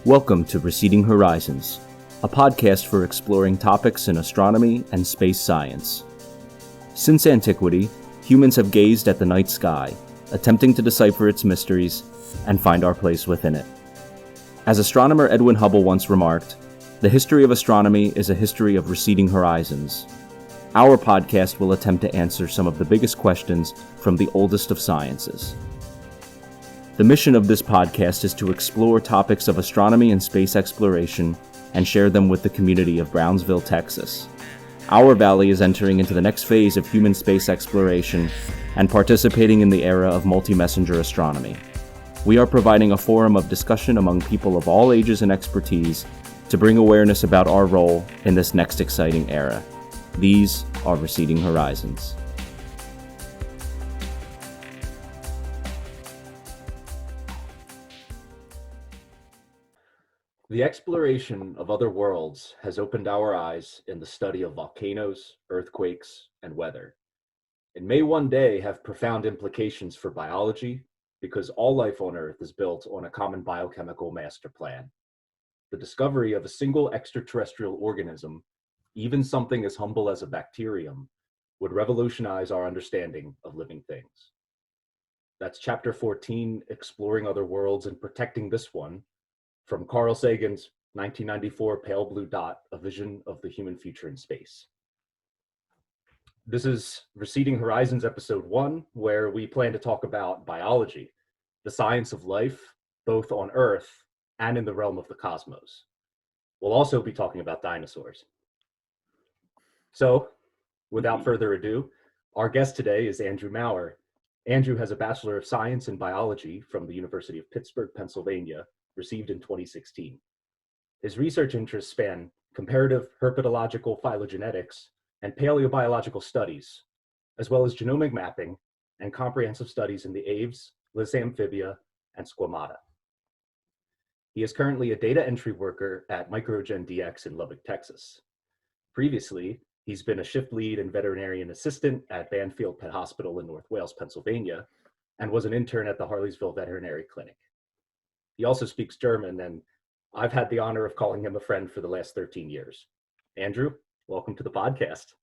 Welcome to Receding Horizons, a podcast for exploring topics in astronomy and space science. Since antiquity, humans have gazed at the night sky, attempting to decipher its mysteries and find our place within it. As astronomer Edwin Hubble once remarked, the history of astronomy is a history of receding horizons. Our podcast will attempt to answer some of the biggest questions from the oldest of sciences. The mission of this podcast is to explore topics of astronomy and space exploration and share them with the community of Brownsville, Texas. Our valley is entering into the next phase of human space exploration and participating in the era of multi-messenger astronomy. We are providing a forum of discussion among people of all ages and expertise to bring awareness about our role in this next exciting era. These are Receding Horizons. The exploration of other worlds has opened our eyes in the study of volcanoes, earthquakes, and weather. It may one day have profound implications for biology because all life on Earth is built on a common biochemical master plan. The discovery of a single extraterrestrial organism, even something as humble as a bacterium, would revolutionize our understanding of living things. That's Chapter 14, Exploring Other Worlds and Protecting This One, from Carl Sagan's 1994 Pale Blue Dot, A Vision of the Human Future in Space. This is Receding Horizons Episode 1, where we plan to talk about biology, the science of life, both on Earth and in the realm of the cosmos. We'll also be talking about dinosaurs. So, without further ado, our guest today is Andrew Maurer. Andrew has a Bachelor of Science in Biology from the University of Pittsburgh, Pennsylvania, received in 2016. His research interests span comparative herpetological phylogenetics and paleobiological studies, as well as genomic mapping and comprehensive studies in the Aves, Lissamphibia, and Squamata. He is currently a data entry worker at MicroGenDX in Lubbock, Texas. Previously, he's been a shift lead and veterinarian assistant at Banfield Pet Hospital in North Wales, Pennsylvania, and was an intern at the Harleysville Veterinary Clinic. He also speaks German, and I've had the honor of calling him a friend for the last 13 years. Andrew, welcome to the podcast.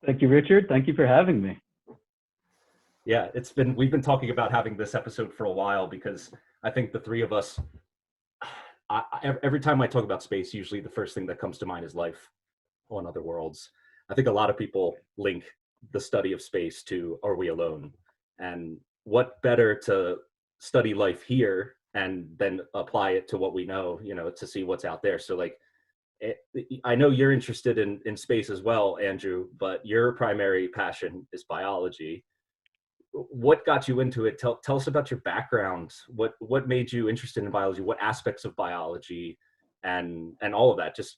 Thank you, Richard. Thank you for having me. Yeah, we've been talking about having this episode for a while because I think the three of us, every time I talk about space, usually the first thing that comes to mind is life on other worlds. I think a lot of people link the study of space to, are we alone? And what better to study life here and then apply it to what we know, to see what's out there. So I know you're interested in space as well, Andrew, but your primary passion is biology. What got you into it? Tell us about your background. What made you interested in biology? What aspects of biology and all of that? Just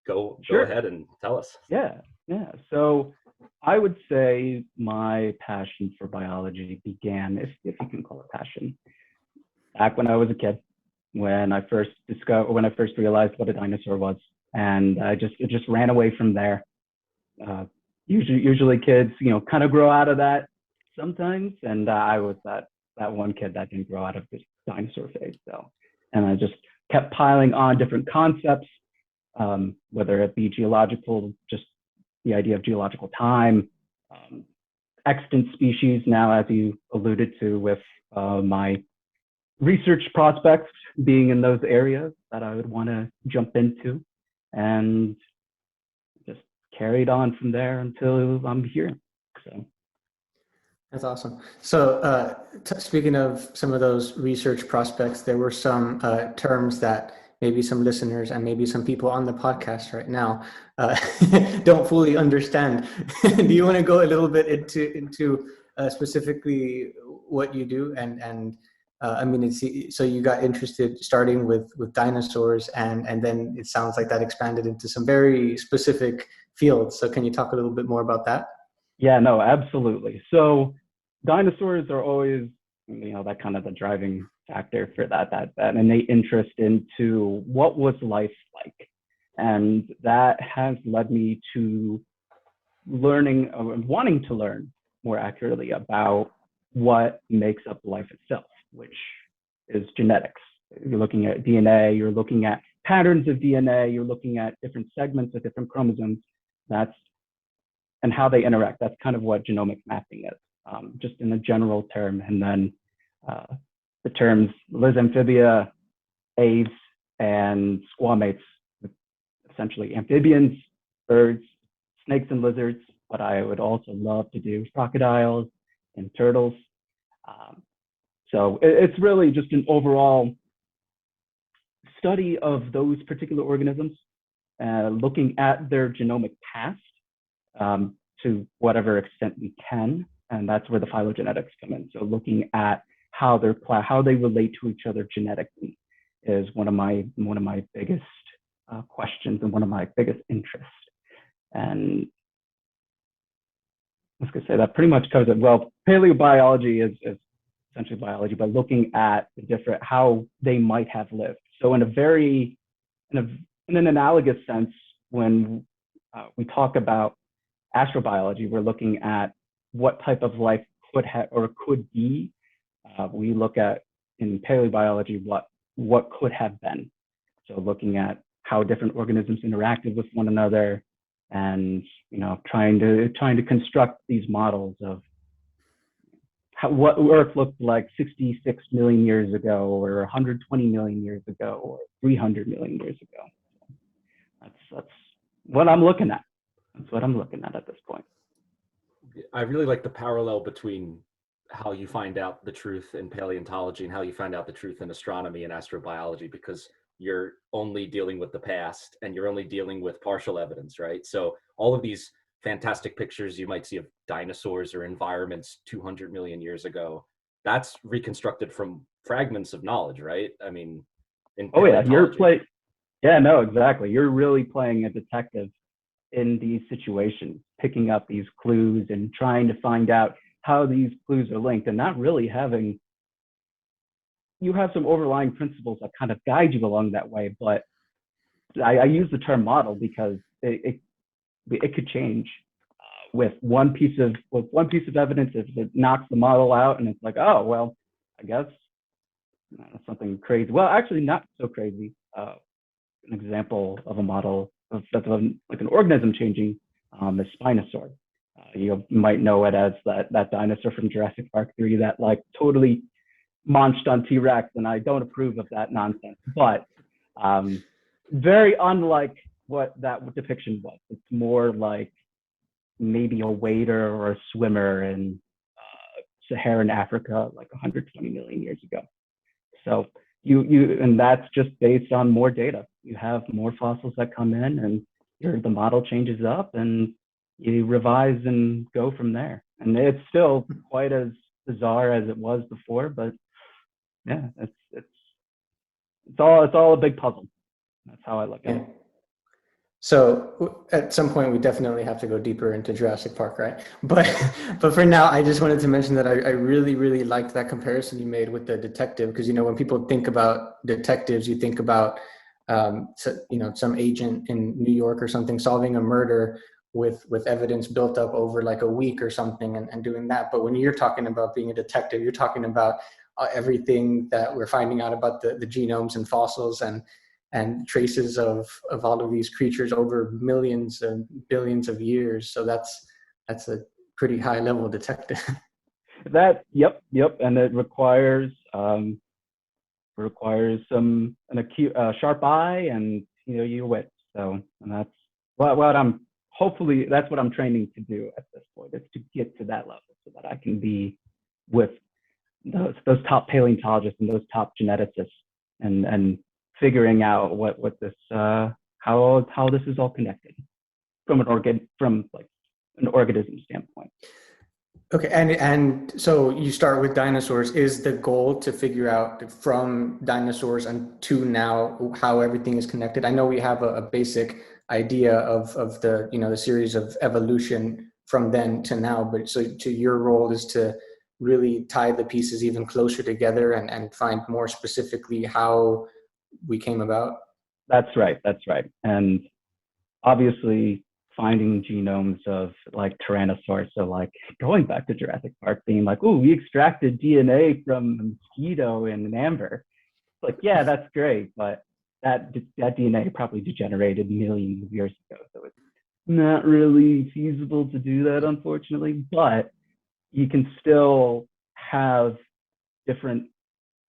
go ahead and tell us. Yeah. So I would say my passion for biology began, if you can call it passion, back when I was a kid, when I first realized what a dinosaur was, and it just ran away from there. Usually kids, kind of grow out of that sometimes, and I was that one kid that didn't grow out of this dinosaur phase. And I just kept piling on different concepts, whether it be geological, just the idea of geological time, extant species now, as you alluded to with my research prospects being in those areas that I would want to jump into, and just carried on from there until I'm here. So that's awesome. So speaking of some of those research prospects, there were some terms that maybe some listeners and maybe some people on the podcast right now don't fully understand. Do you want to go a little bit into specifically what you do? And so you got interested starting with dinosaurs, and then it sounds like that expanded into some very specific fields. So can you talk a little bit more about that? Yeah, no, absolutely. So dinosaurs are always, that kind of the driving factor for that innate interest into what was life like. And that has led me to wanting to learn more accurately about what makes up life itself, which is genetics. You're looking at DNA, you're looking at patterns of DNA, you're looking at different segments of different chromosomes. And how they interact. That's kind of what genomic mapping is, just in a general term. And then the terms Lissamphibia, Aves, and Squamates, essentially amphibians, birds, snakes, and lizards. But I would also love to do crocodiles and turtles. So it's really just an overall study of those particular organisms, looking at their genomic past to whatever extent we can, and that's where the phylogenetics come in. So looking at how they relate to each other genetically is one of my biggest questions and one of my biggest interests. And I was going to say that pretty much covers it. Well, paleobiology is essentially biology, but looking at the different how they might have lived. So in an analogous sense, when we talk about astrobiology, we're looking at what type of life could have or could be. We look at in paleobiology what could have been. So looking at how different organisms interacted with one another, and trying to construct these models of what Earth looked like 66 million years ago, or 120 million years ago, or 300 million years ago. That's what I'm looking at. That's what I'm looking at this point. I really like the parallel between how you find out the truth in paleontology and how you find out the truth in astronomy and astrobiology, because you're only dealing with the past and you're only dealing with partial evidence, right? So all of these fantastic pictures you might see of dinosaurs or environments 200 million years ago, that's reconstructed from fragments of knowledge, right? I mean, yeah, no, exactly. You're really playing a detective in these situations, picking up these clues and trying to find out how these clues are linked, and not really having, you have some overlying principles that kind of guide you along that way. But I use the term model because it could change with one piece of evidence. If it knocks the model out and it's like, oh, well, I guess something crazy. Well, actually not so crazy. An example of a model of like an organism changing is Spinosaur. You might know it as that dinosaur from Jurassic Park 3 that like totally munched on T-Rex, and I don't approve of that nonsense. But very unlike what that depiction was. It's more like maybe a wader or a swimmer in Saharan Africa like 120 million years ago. So and that's just based on more data. You have more fossils that come in, and the model changes up, and you revise and go from there. And it's still quite as bizarre as it was before, but yeah, it's all a big puzzle. That's how I look at it. So at some point we definitely have to go deeper into Jurassic Park, right? But for now, I just wanted to mention that I really, really liked that comparison you made with the detective, because when people think about detectives, you think about some agent in New York or something solving a murder with evidence built up over like a week or something and doing that. But when you're talking about being a detective, you're talking about everything that we're finding out about the genomes and fossils and traces of all of these creatures over millions and billions of years. So that's a pretty high level detective. Yep, and it requires some an acute sharp eye and your wit. So, and that's what I'm hopefully that's what I'm training to do at this point, is to get to that level so that I can be with those top paleontologists and those top geneticists and figuring out what this how this is all connected from an organism standpoint. Okay, and so you start with dinosaurs. Is the goal to figure out from dinosaurs and to now how everything is connected? I know we have a basic idea of the the series of evolution from then to now, but so to your role is to really tie the pieces even closer together and find more specifically how we came about. That's right. And obviously finding genomes of like Tyrannosaurus. So like going back to Jurassic Park, being like, oh, we extracted DNA from a mosquito in an amber. like, yeah, that's great, but that DNA probably degenerated millions of years ago, so it's not really feasible to do that, unfortunately. But you can still have different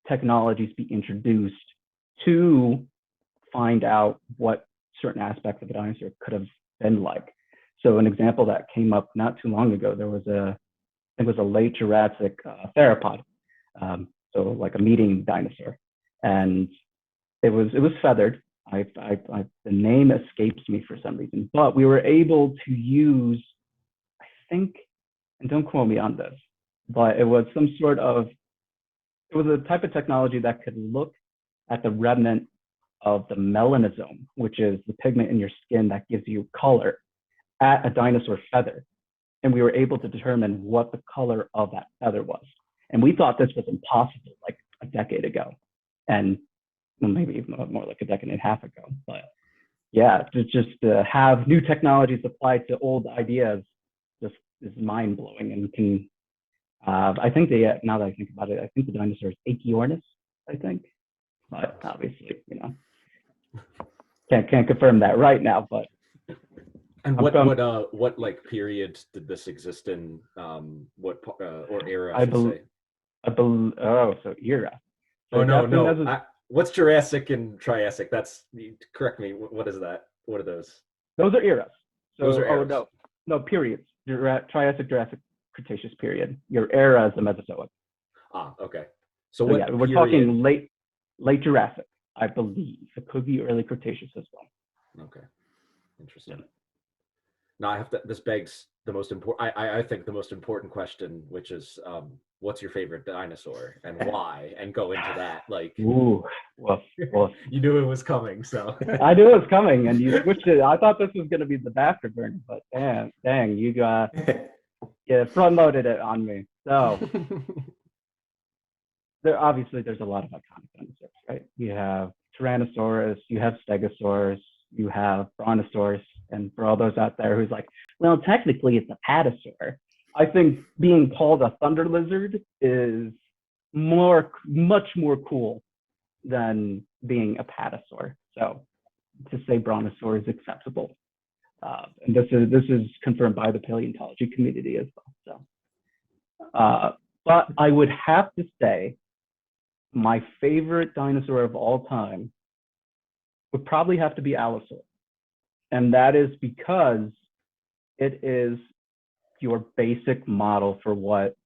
technologies be introduced to find out what certain aspects of a dinosaur could have been like. So an example that came up not too long ago, there was it was a late Jurassic theropod, so like a meeting dinosaur, and it was feathered. The name escapes me for some reason, but we were able to use, I think, and don't quote me on this, but it was a type of technology that could look at the remnant of the melanosome, which is the pigment in your skin that gives you color, at a dinosaur feather. And we were able to determine what the color of that feather was. And we thought this was impossible like a decade ago, and maybe even more like a decade and a half ago. But yeah, just to have new technologies applied to old ideas just is mind blowing. And can I think now that I think about it, I think the dinosaur is Achiornis, I think, but obviously, can't confirm that right now. But and what like period did this exist in? What or era? I should say. So era. So no. What's Jurassic and Triassic? Correct me. What is that? What are those? Those are eras. So, those are eras. No periods. Triassic, Jurassic, Cretaceous period. Your era is the Mesozoic. Ah, okay. So what? Yeah, we're talking late Jurassic, I believe. It could be early Cretaceous as well. Okay, interesting. Yeah. Now this begs the most important. I think the most important question, which is, what's your favorite dinosaur and why? And go into that. Like, ooh, well, you knew it was coming, so I knew it was coming, and you switched it. I thought this was going to be the bastard burner, but dang, you front loaded it on me. So there's a lot of iconic dinosaurs, right? You have Tyrannosaurus, you have Stegosaurus, you have Brontosaurus, and for all those out there who's like, well, technically it's a patasaur. I think being called a thunder lizard is much more cool than being a patasaur. So to say brontosaur is acceptable, and this is confirmed by the paleontology community as well. So, but I would have to say my favorite dinosaur of all time would probably have to be Allosaur. And that is because it is your basic model for what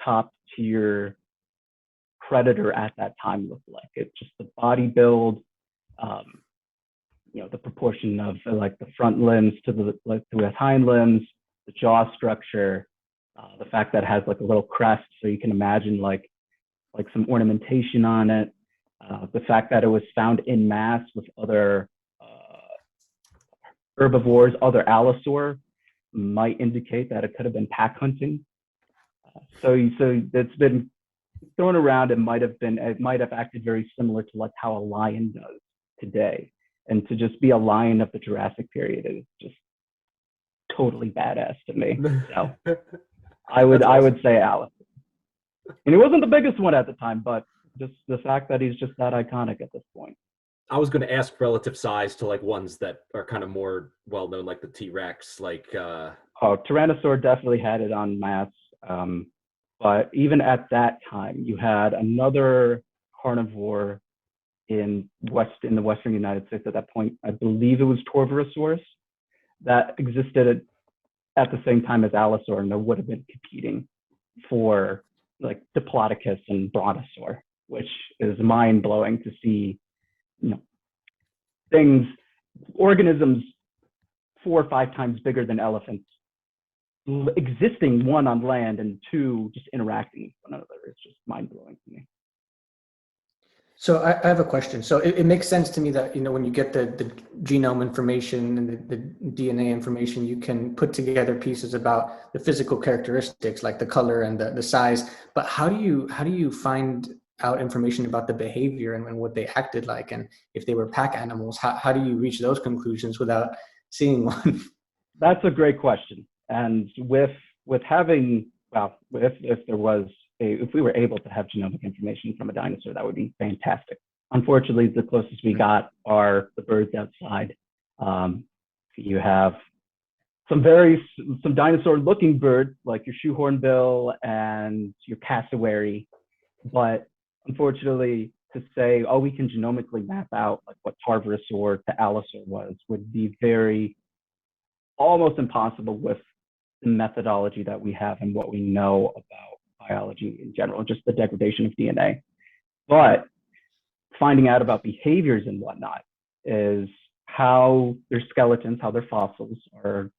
top tier predator at that time looked like. It's just the body build, the proportion of like the front limbs to the hind limbs, the jaw structure, the fact that it has like a little crest, so you can imagine like some ornamentation on it. The fact that it was found in mass with other herbivores, other allosaur, might indicate that it could have been pack hunting. So it's been thrown around. It might have acted very similar to like how a lion does today. And to just be a lion of the Jurassic period is just totally badass to me. So I would say Alice. And he wasn't the biggest one at the time, but just the fact that he's just that iconic at this point. I was going to ask relative size to like ones that are kind of more well known, like the T-Rex, like. Tyrannosaur definitely had it en masse, but even at that time, you had another carnivore in the western United States at that point. I believe it was Torvosaurus that existed at the same time as Allosaur, and they would have been competing for like Diplodocus and Brontosaur, which is mind blowing to see. Organisms 4 or 5 times bigger than elephants existing, one on land and two just interacting with one another. It's just mind blowing to me. So I have a question. So it makes sense to me that, when you get the genome information and the DNA information, you can put together pieces about the physical characteristics like the color and the size. But how do you find out information about the behavior and what they acted like, and if they were pack animals? How do you reach those conclusions without seeing one? That's a great question. And with having, if there was if we were able to have genomic information from a dinosaur, that would be fantastic. Unfortunately, the closest we got are the birds outside. You have some dinosaur-looking birds like your shoehornbill and your cassowary, but unfortunately, to say, oh, we can genomically map out like what Tarvarosaur to Allosaur was would be almost impossible with the methodology that we have and what we know about biology in general, just the degradation of DNA. But finding out about behaviors and whatnot is how their skeletons, how their fossils are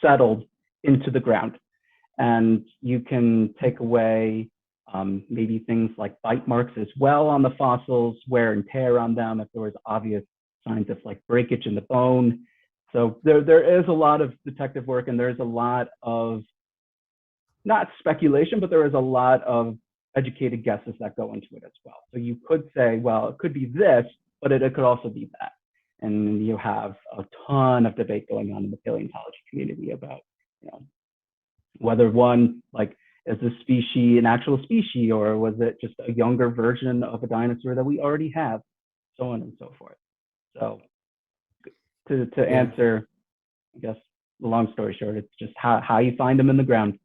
settled into the ground. And you can take away maybe things like bite marks as well on the fossils, wear and tear on them if there was obvious signs of like breakage in the bone. So there is a lot of detective work, and there's a lot of, not speculation, but there is a lot of educated guesses that go into it as well. So you could say, well, it could be this, but it could also be that. And you have a ton of debate going on in the paleontology community about, whether one, like, is this species an actual species, or was it just a younger version of a dinosaur that we already have, so on and so forth. So to answer, I guess, the long story short, it's just how you find them in the ground.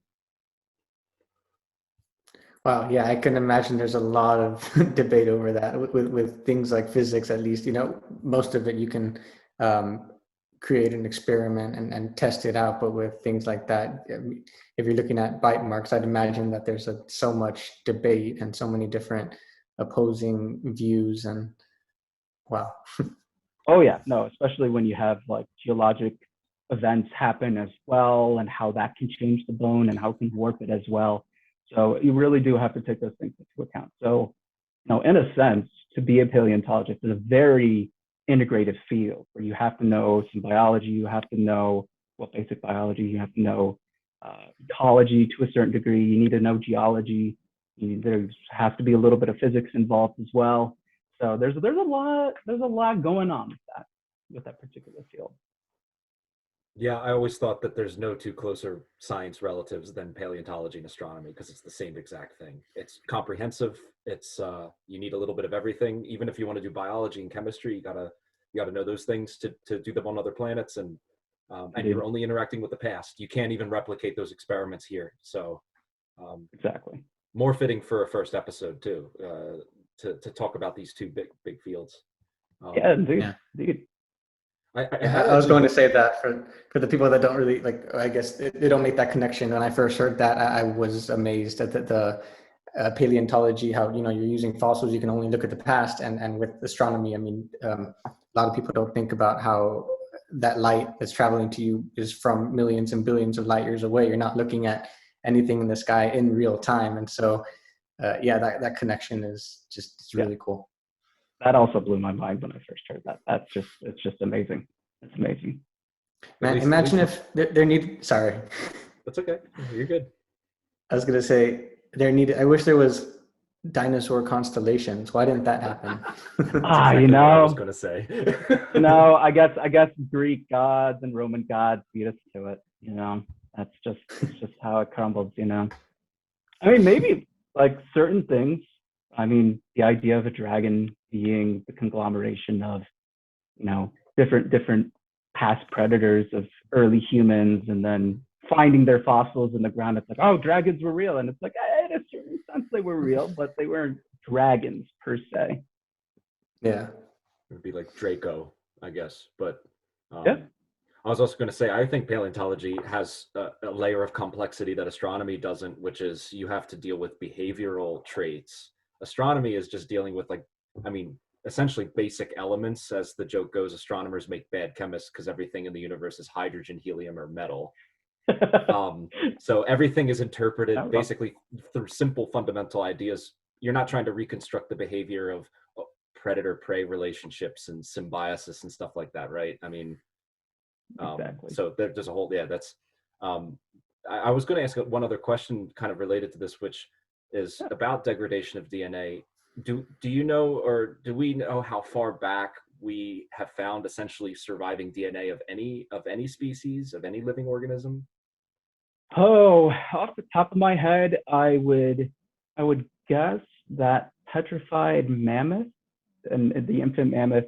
Wow, yeah, I can imagine there's a lot of debate over that with things like physics, at least. Most of it you can create an experiment and test it out, but with things like that, if you're looking at bite marks, I'd imagine that there's so much debate and so many different opposing views, and wow. Oh yeah, no, especially when you have like geologic events happen as well, and how that can change the bone and how it can warp it as well. So you really do have to take those things into account. So, in a sense, to be a paleontologist is a very integrated field where you have to know some biology, you have to know basic biology, you have to know ecology to a certain degree, you need to know geology, there has to be a little bit of physics involved as well. So there's a lot going on with that particular field. Yeah, I always thought that there's no two closer science relatives than paleontology and astronomy, because it's the same exact thing. It's comprehensive. It's you need a little bit of everything. Even if you want to do biology and chemistry, you gotta know those things to do them on other planets, and you're only interacting with the past. You can't even replicate those experiments here. So exactly, more fitting for a first episode too, to talk about these two big fields. Yeah, indeed. I was going to say that for the people that don't really like, I guess they don't make that connection. When I first heard that, I was amazed at the paleontology, how you're using fossils, you can only look at the past, and with astronomy, I mean, a lot of people don't think about how that light that's traveling to you is from millions and billions of light years away. You're not looking at anything in the sky in real time, and so that connection is it's really cool. That also blew my mind when I first heard that. It's just amazing. It's amazing. Man, imagine if there need. Sorry. That's okay. You're good. I was gonna say I wish there was dinosaur constellations. Why didn't that happen? Exactly what I was gonna say. I guess Greek gods and Roman gods beat us to it. That's just how it crumbled. I mean, maybe like certain things. I mean, the idea of a dragon being the conglomeration of, different past predators of early humans, and then finding their fossils in the ground. It's like, oh, dragons were real. And it's like, in a certain sense, they were real, but they weren't dragons per se. Yeah. It would be like Draco, I guess. But yeah. I was also going to say, I think paleontology has a layer of complexity that astronomy doesn't, which is you have to deal with behavioral traits. Astronomy is just dealing with essentially basic elements. As the joke goes, astronomers make bad chemists because everything in the universe is hydrogen, helium, or metal. So everything is interpreted basically through simple fundamental ideas. You're not trying to reconstruct the behavior of predator-prey relationships and symbiosis and stuff like that, right? I mean, exactly. So there's a whole, that's, I was going to ask one other question kind of related to this, which is about degradation of DNA. Do you know, or do we know how far back we have found essentially surviving DNA of any species, of any living organism? Oh, off the top of my head, I would guess that petrified mammoth and the infant mammoth,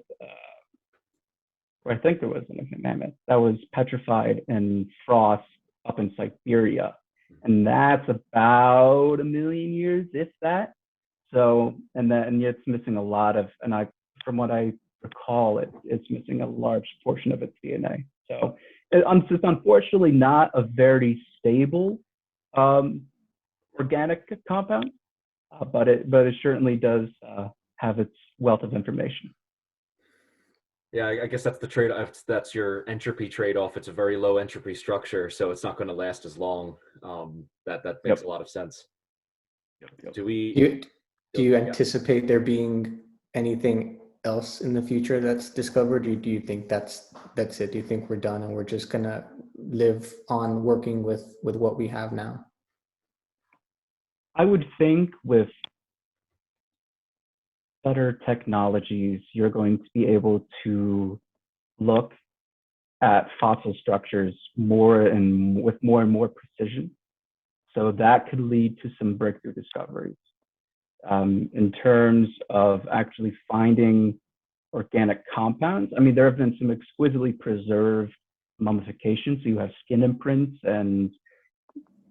or I think there was an infant mammoth that was petrified in frost up in Siberia, and that's about 1 million years, if that. So, and it's missing a lot of, from what I recall, it's missing a large portion of its DNA. So, it's unfortunately not a very stable um, organic compound, but it certainly does have its wealth of information. Yeah, I guess that's the trade-off. That's your entropy trade-off. It's a very low entropy structure, so it's not going to last as long. That makes Yep. a lot of sense. Yep. Do we? Do you Yeah. anticipate there being anything else in the future that's discovered, or do you think that's it? Do you think we're done and we're just gonna live on working with what we have now? I would think with better technologies, you're going to be able to look at fossil structures more and with more and more precision. So that could lead to some breakthrough discoveries in terms of actually finding organic compounds. I mean, there have been some exquisitely preserved mummifications. So you have skin imprints and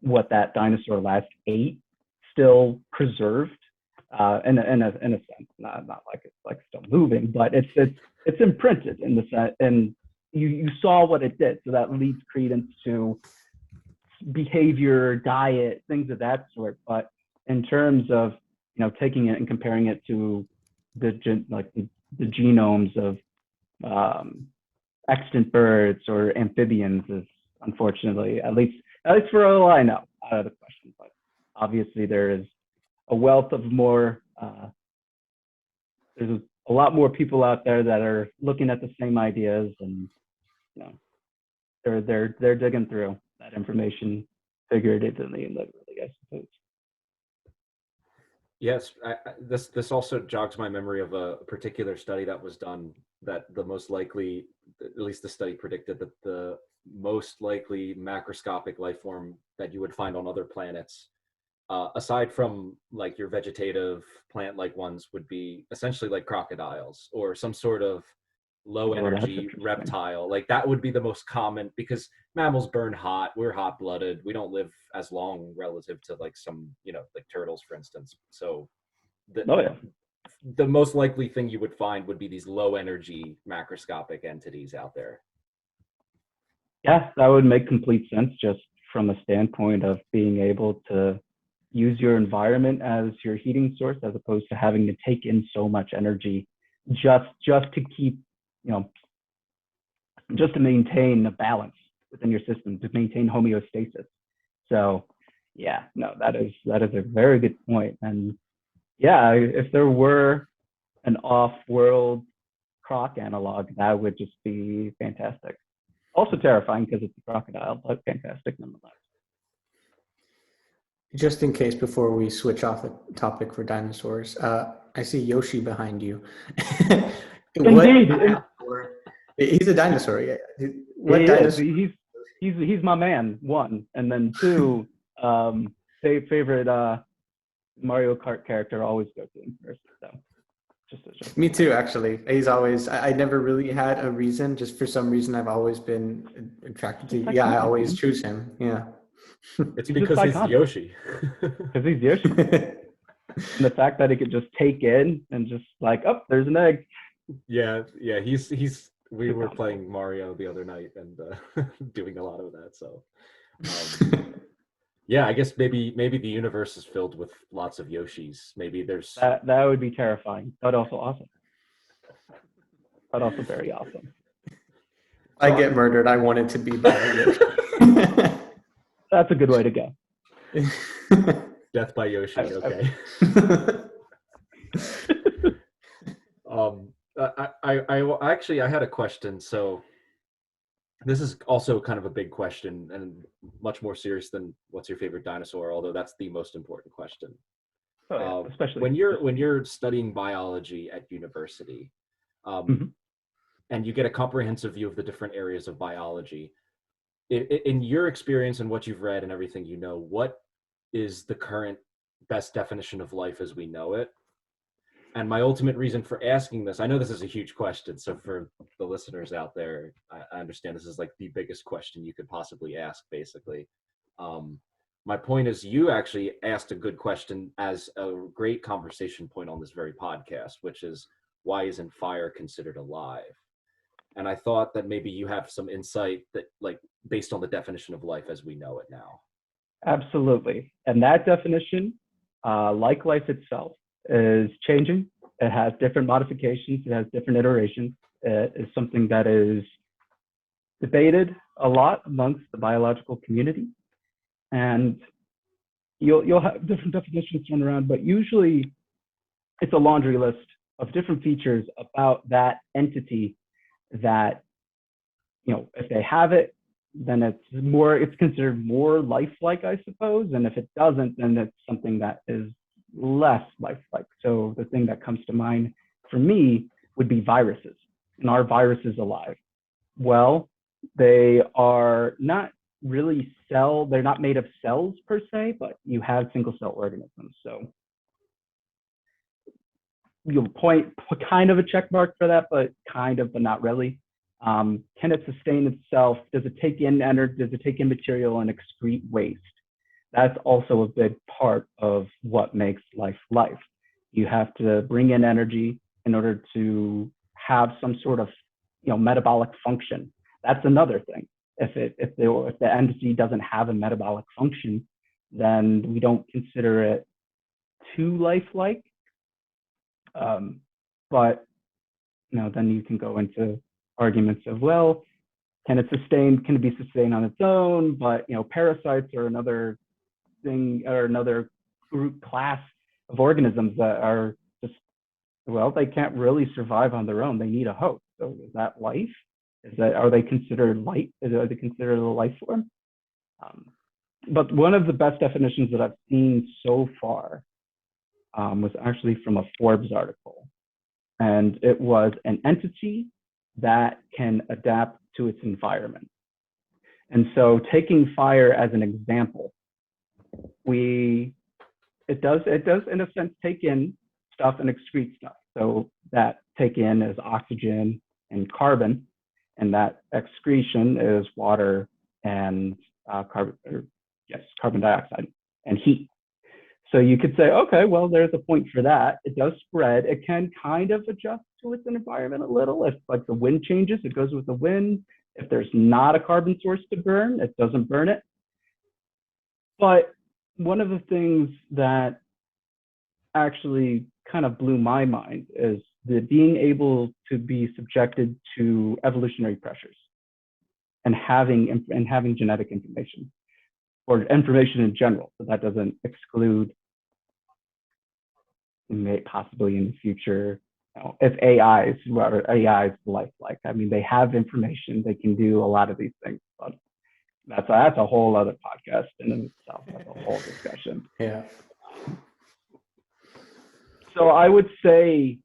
what that dinosaur last ate still preserved in a sense, not like it's like still moving, but it's imprinted in the set, and you saw what it did. So that leads credence to behavior, diet, things of that sort. But in terms of taking it and comparing it to the genomes of extant birds or amphibians is unfortunately, at least for all I know, out of the question. But obviously there is a wealth of more, there's a lot more people out there that are looking at the same ideas, and they're digging through that information figuratively and literally, I suppose. Yes, this also jogs my memory of a particular study that was done, that the most likely, at least the study predicted that the most likely macroscopic life form that you would find on other planets, aside from like your vegetative plant-like ones, would be essentially like crocodiles or some sort of low energy reptile. Like that would be the most common, because mammals burn hot, we're hot blooded, we don't live as long relative to like some like turtles, for instance. So the most likely thing you would find would be these low energy macroscopic entities out there. Yeah, that would make complete sense, just from a standpoint of being able to use your environment as your heating source, as opposed to having to take in so much energy just to keep, just to maintain the balance within your system, to maintain homeostasis. So yeah, no, that is a very good point. And yeah, if there were an off-world croc analog, that would just be fantastic. Also terrifying because it's a crocodile, but fantastic nonetheless. Just in case, before we switch off the topic for dinosaurs, I see Yoshi behind you. Indeed. He's a dinosaur. Yeah. What dinosaur? He's my man, one. And then two, favorite Mario Kart character, always go to him first. So just me too, actually. He's always, I never really had a reason, just for some reason I've always been attracted to, I always choose him. Yeah. It's because he's Yoshi. Because he's Yoshi. And the fact that he could just take in and just like, oh, there's an egg. Yeah, he's we were playing Mario the other night and doing a lot of that. So yeah, I guess maybe the universe is filled with lots of Yoshis. Maybe there's that would be terrifying, but also awesome. But also very awesome. I get murdered, I want it to be by a Yoshi. That's a good way to go. Death by Yoshi. Okay. I had a question. So this is also kind of a big question and much more serious than what's your favorite dinosaur, although that's the most important question. Especially when you're studying biology at university, and you get a comprehensive view of the different areas of biology. in your experience and what you've read and everything you know, what is the current best definition of life as we know it? And my ultimate reason for asking this, I know this is a huge question, so for the listeners out there, I understand this is like the biggest question you could possibly ask, basically. My point is, you actually asked a good question as a great conversation point on this very podcast, which is, why isn't fire considered alive? And I thought that maybe you have some insight that, like, based on the definition of life as we know it now. Absolutely. And that definition, like life itself, is changing. It has different modifications. It has different iterations. It is something that is debated a lot amongst the biological community. And you'll have different definitions thrown around, but usually it's a laundry list of different features about that entity that, you know, if they have it, then it's considered more lifelike, I suppose. And if it doesn't, then it's something that is less lifelike. So the thing that comes to mind for me would be viruses. And are viruses alive? Well, they are not really they're not made of cells per se, but you have single cell organisms. So you'll point kind of a check mark for that, but not really. Can it sustain itself? Does it take in energy? Does it take in material and excrete waste? That's also a big part of what makes life life. You have to bring in energy in order to have some sort of, you know, metabolic function. That's another thing. If the entity doesn't have a metabolic function, then we don't consider it too lifelike. But you know, then you can go into arguments of, well, can it be sustained on its own? But you know, parasites are another thing, or another group class of organisms that are just, well, they can't really survive on their own. They need a host. So is that life? Are they considered are they considered a life form? But one of the best definitions that I've seen so far was actually from a Forbes article. And it was an entity that can adapt to its environment. And so taking fire as an example, it does in a sense take in stuff and excrete stuff. So that take in is oxygen and carbon, and that excretion is water and carbon dioxide and heat. So you could say, okay, well, there's a point for that. It does spread. It can kind of adjust to its environment a little. If like the wind changes, it goes with the wind. If there's not a carbon source to burn, it doesn't burn it. But one of the things that actually kind of blew my mind is the being able to be subjected to evolutionary pressures and having genetic information, or information in general. So that doesn't exclude possibly in the future, you know, if AI is lifelike. I mean, they have information, they can do a lot of these things, but that's a whole other podcast in itself. That's a whole discussion. Yeah. So I would say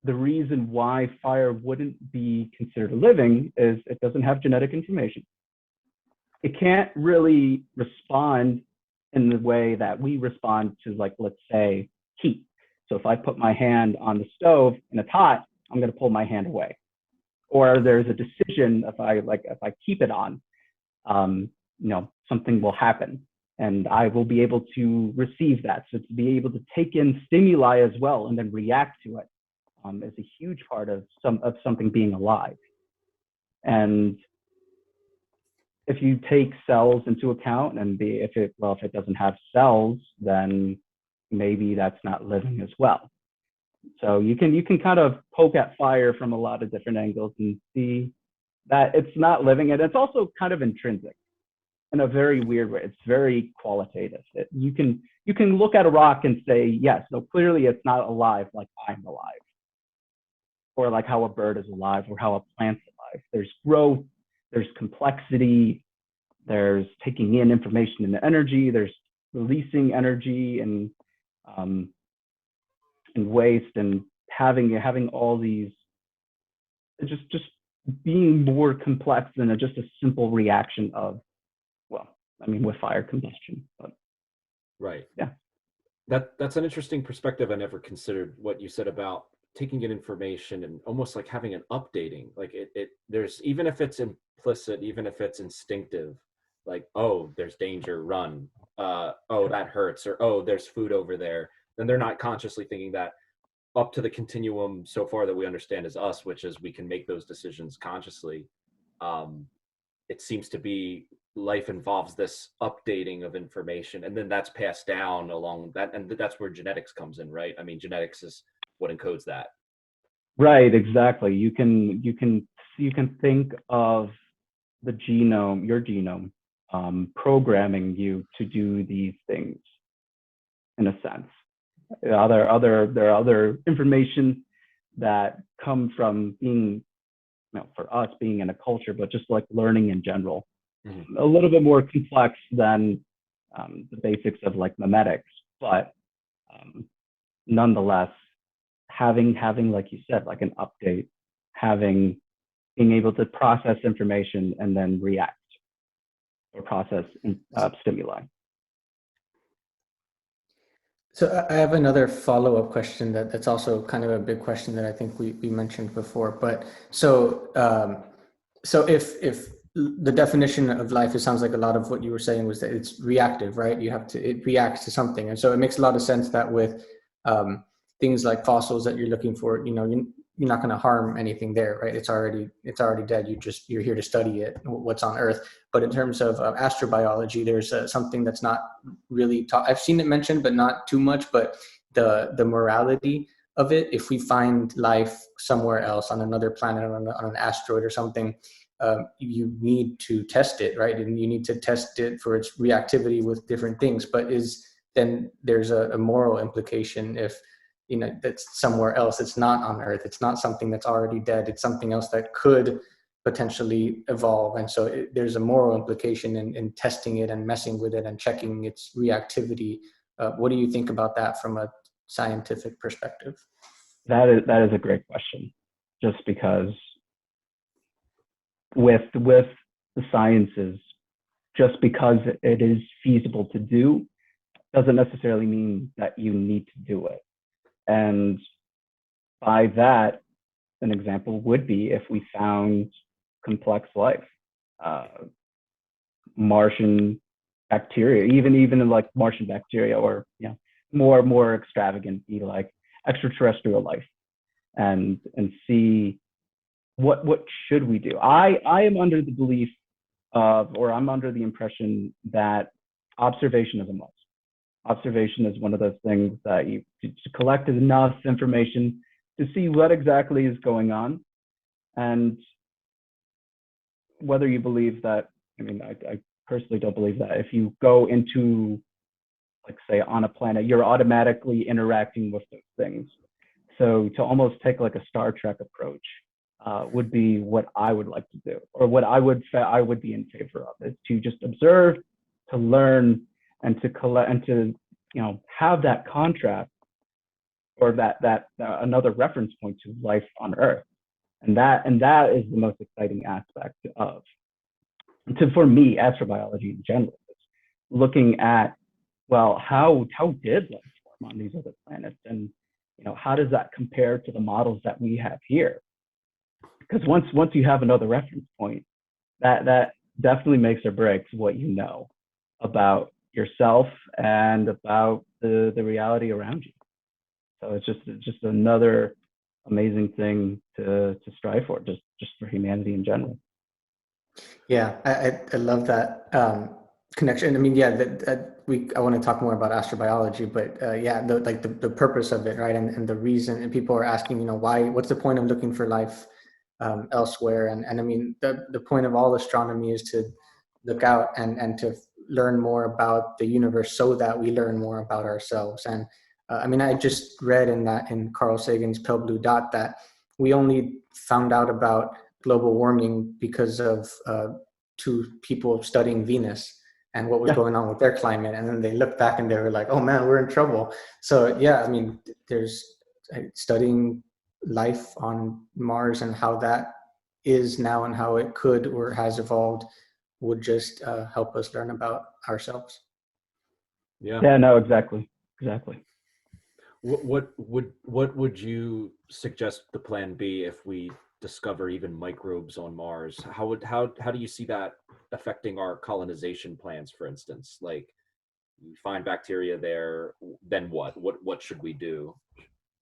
the reason why fire wouldn't be considered living is it doesn't have genetic information. It can't really respond in the way that we respond to, like, let's say, heat. So if I put my hand on the stove and it's hot, I'm going to pull my hand away. Or there's a decision, if I keep it on, you know, something will happen and I will be able to receive that. So to be able to take in stimuli as well and then react to it is a huge part of something being alive. And if you take cells into account, and if it doesn't have cells, then maybe that's not living as well. So you can kind of poke at fire from a lot of different angles and see that it's not living, and it's also kind of intrinsic in a very weird way. It's very qualitative. You can look at a rock and say, yes, no, clearly it's not alive like I'm alive, or like how a bird is alive, or how a plant's alive. There's growth, there's complexity, there's taking in information and energy, there's releasing energy and waste, and having all these just being more complex than just a simple reaction of, well, I mean, with fire combustion. But Right. yeah. That's an interesting perspective. I never considered what you said about taking in information and almost like having an updating. Like there's, even if it's implicit, even if it's instinctive, like, oh, there's danger, run. Oh, that hurts, or oh, there's food over there. Then they're not consciously thinking that up to the continuum so far that we understand as us, which is we can make those decisions consciously. It seems to be life involves this updating of information, and then that's passed down along that, and that's where genetics comes in, right? I mean, genetics is what encodes that. Right, exactly. You can think of the genome, your genome, programming you to do these things in a sense. There are other information that come from being, for us being in a culture, but just like learning in general, a little bit more complex than the basics of like memetics, but nonetheless, having like you said, like an update, being able to process information and then react or process stimuli. So I have another follow-up question that's also kind of a big question that I think we mentioned before. But so if the definition of life, it sounds like a lot of what you were saying was that it's reactive, right? It reacts to something, and so it makes a lot of sense that with things like fossils that you're looking for, you're not going to harm anything there, right? It's already dead. You're here to study it, what's on Earth. But in terms of astrobiology, there's something that's not really taught. I've seen it mentioned, but not too much. But the morality of it, if we find life somewhere else on another planet, on an asteroid or something, you need to test it, right? And you need to test it for its reactivity with different things. But then there's a moral implication if that's somewhere else. It's not on Earth. It's not something that's already dead. It's something else that could potentially evolve. And so there's a moral implication in testing it and messing with it and checking its reactivity. What do you think about that from a scientific perspective? That is a great question, just because with the sciences, just because it is feasible to do doesn't necessarily mean that you need to do it. And by that, an example would be if we found complex life, Martian bacteria, even like Martian bacteria, or more extravagant, be like extraterrestrial life, and see what should we do. I am under the belief of, or I'm under the impression that observation is a must. Observation is one of those things that you to collect enough information to see what exactly is going on. And whether you believe that, I personally don't believe that if you go into, like, say, on a planet, you're automatically interacting with those things. So to almost take like a Star Trek approach would be what I would like to do, or what I would be in favor of, is to just observe, to learn, and to collect, and to have that contrast, or that another reference point to life on Earth, and that is the most exciting aspect of, for me, astrobiology in general. It's looking at, well, how did life form on these other planets, and how does that compare to the models that we have here? Because once you have another reference point, that definitely makes or breaks what you know about yourself and about the reality around you. So it's just another amazing thing to strive for, just for humanity in general. Yeah, I love that connection. I want to talk more about astrobiology, but the purpose of it, right, and the reason, and people are asking, what's the point of looking for life elsewhere? And the point of all astronomy is to look out and to learn more about the universe, so that we learn more about ourselves. And I just read in Carl Sagan's Pale Blue Dot that we only found out about global warming because of two people studying Venus and what was going on with their climate. And then they looked back and they were like, oh man, we're in trouble. So there's studying life on Mars and how that is now and how it could or has evolved would just help us learn about ourselves. Yeah. Yeah, no, exactly. What would you suggest the plan be if we discover even microbes on Mars? How do you see that affecting our colonization plans, for instance? Like, you find bacteria there, then what? What should we do?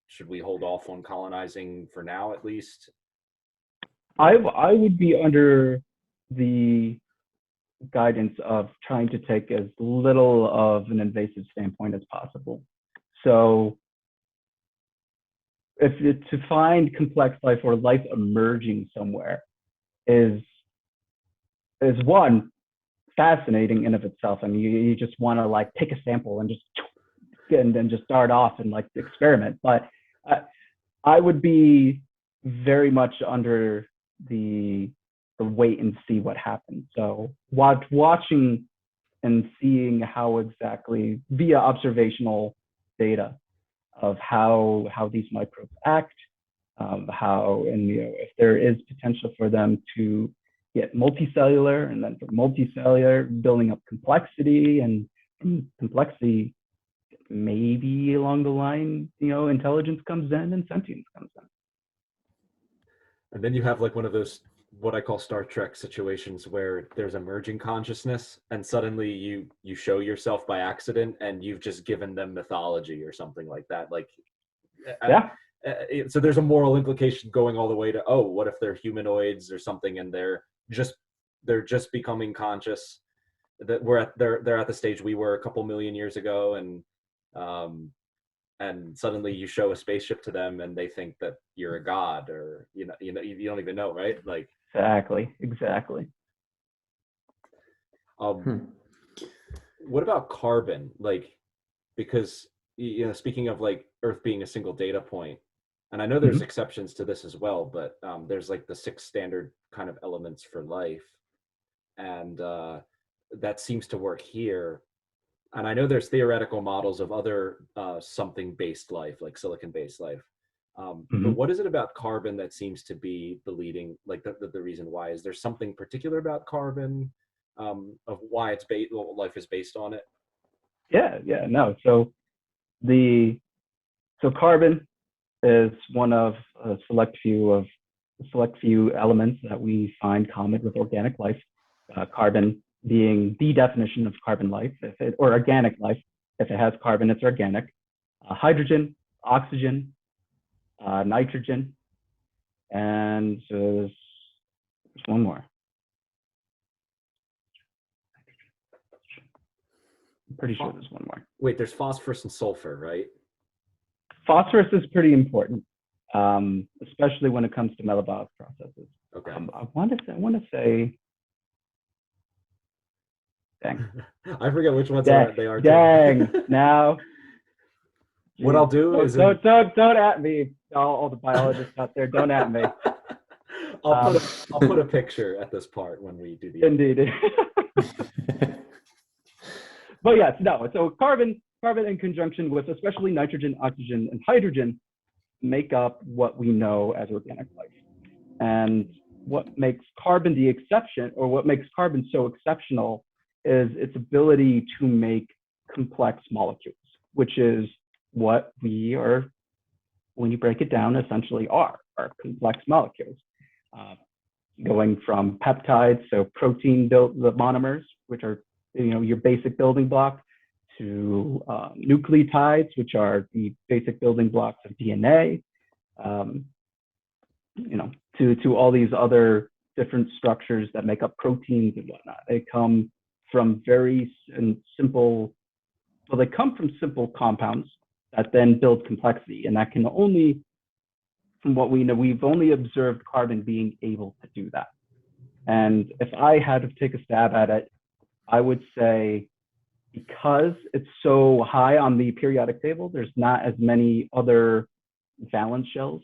Should we hold off on colonizing for now, at least? I would be under the guidance of trying to take as little of an invasive standpoint as possible. So to find complex life or life emerging somewhere is one, fascinating in of itself. I mean, you just want to like take a sample and then just start off and like experiment. But I would be very much under the wait and see what happens. So watching and seeing how exactly via observational data of how these microbes act, how, and if there is potential for them to get multicellular, and then from multicellular building up complexity, and complexity maybe along the line, intelligence comes in and sentience comes in. And then you have like one of those, what I call Star Trek situations, where there's emerging consciousness and suddenly you show yourself by accident and you've just given them mythology or something like that. Like, yeah. So there's a moral implication going all the way to, oh, what if they're humanoids or something and they're just becoming conscious? That they're at the stage we were a couple million years ago, and suddenly you show a spaceship to them and they think that you're a god, or you don't even know, right? Like, exactly. What about carbon? Like, because speaking of like Earth being a single data point, and I know there's exceptions to this as well, but there's like the 6 standard kind of elements for life, and that seems to work here. And I know there's theoretical models of other something-based life, like silicon-based life. But what is it about carbon that seems to be the leading, like the reason why? Is there something particular about carbon, of why life is based on it? No. So carbon is one of a select few elements that we find common with organic life. Carbon being the definition of carbon life, or organic life. If it has carbon, it's organic. Hydrogen, oxygen, nitrogen, and there's one more. I'm pretty sure there's one more. Wait, there's phosphorus and sulfur, right? Phosphorus is pretty important, especially when it comes to metabolic processes. Okay. I want to say. Dang. I forget which ones they are. Dang. Now. What I'll do is don't at me, all the biologists out there. Don't at me. I'll put a picture at this part when we do the. Indeed. But yes, no. So carbon in conjunction with especially nitrogen, oxygen, and hydrogen make up what we know as organic life. And what makes carbon the exception, or what makes carbon so exceptional, is its ability to make complex molecules, which is what we are, when you break it down, essentially are complex molecules. Going from peptides, so protein built the monomers, which are your basic building block, to nucleotides, which are the basic building blocks of DNA, to all these other different structures that make up proteins and whatnot. They come from simple compounds that then build complexity, and that can only, from what we know, we've only observed carbon being able to do that. And if I had to take a stab at it, I would say, because it's so high on the periodic table, there's not as many other valence shells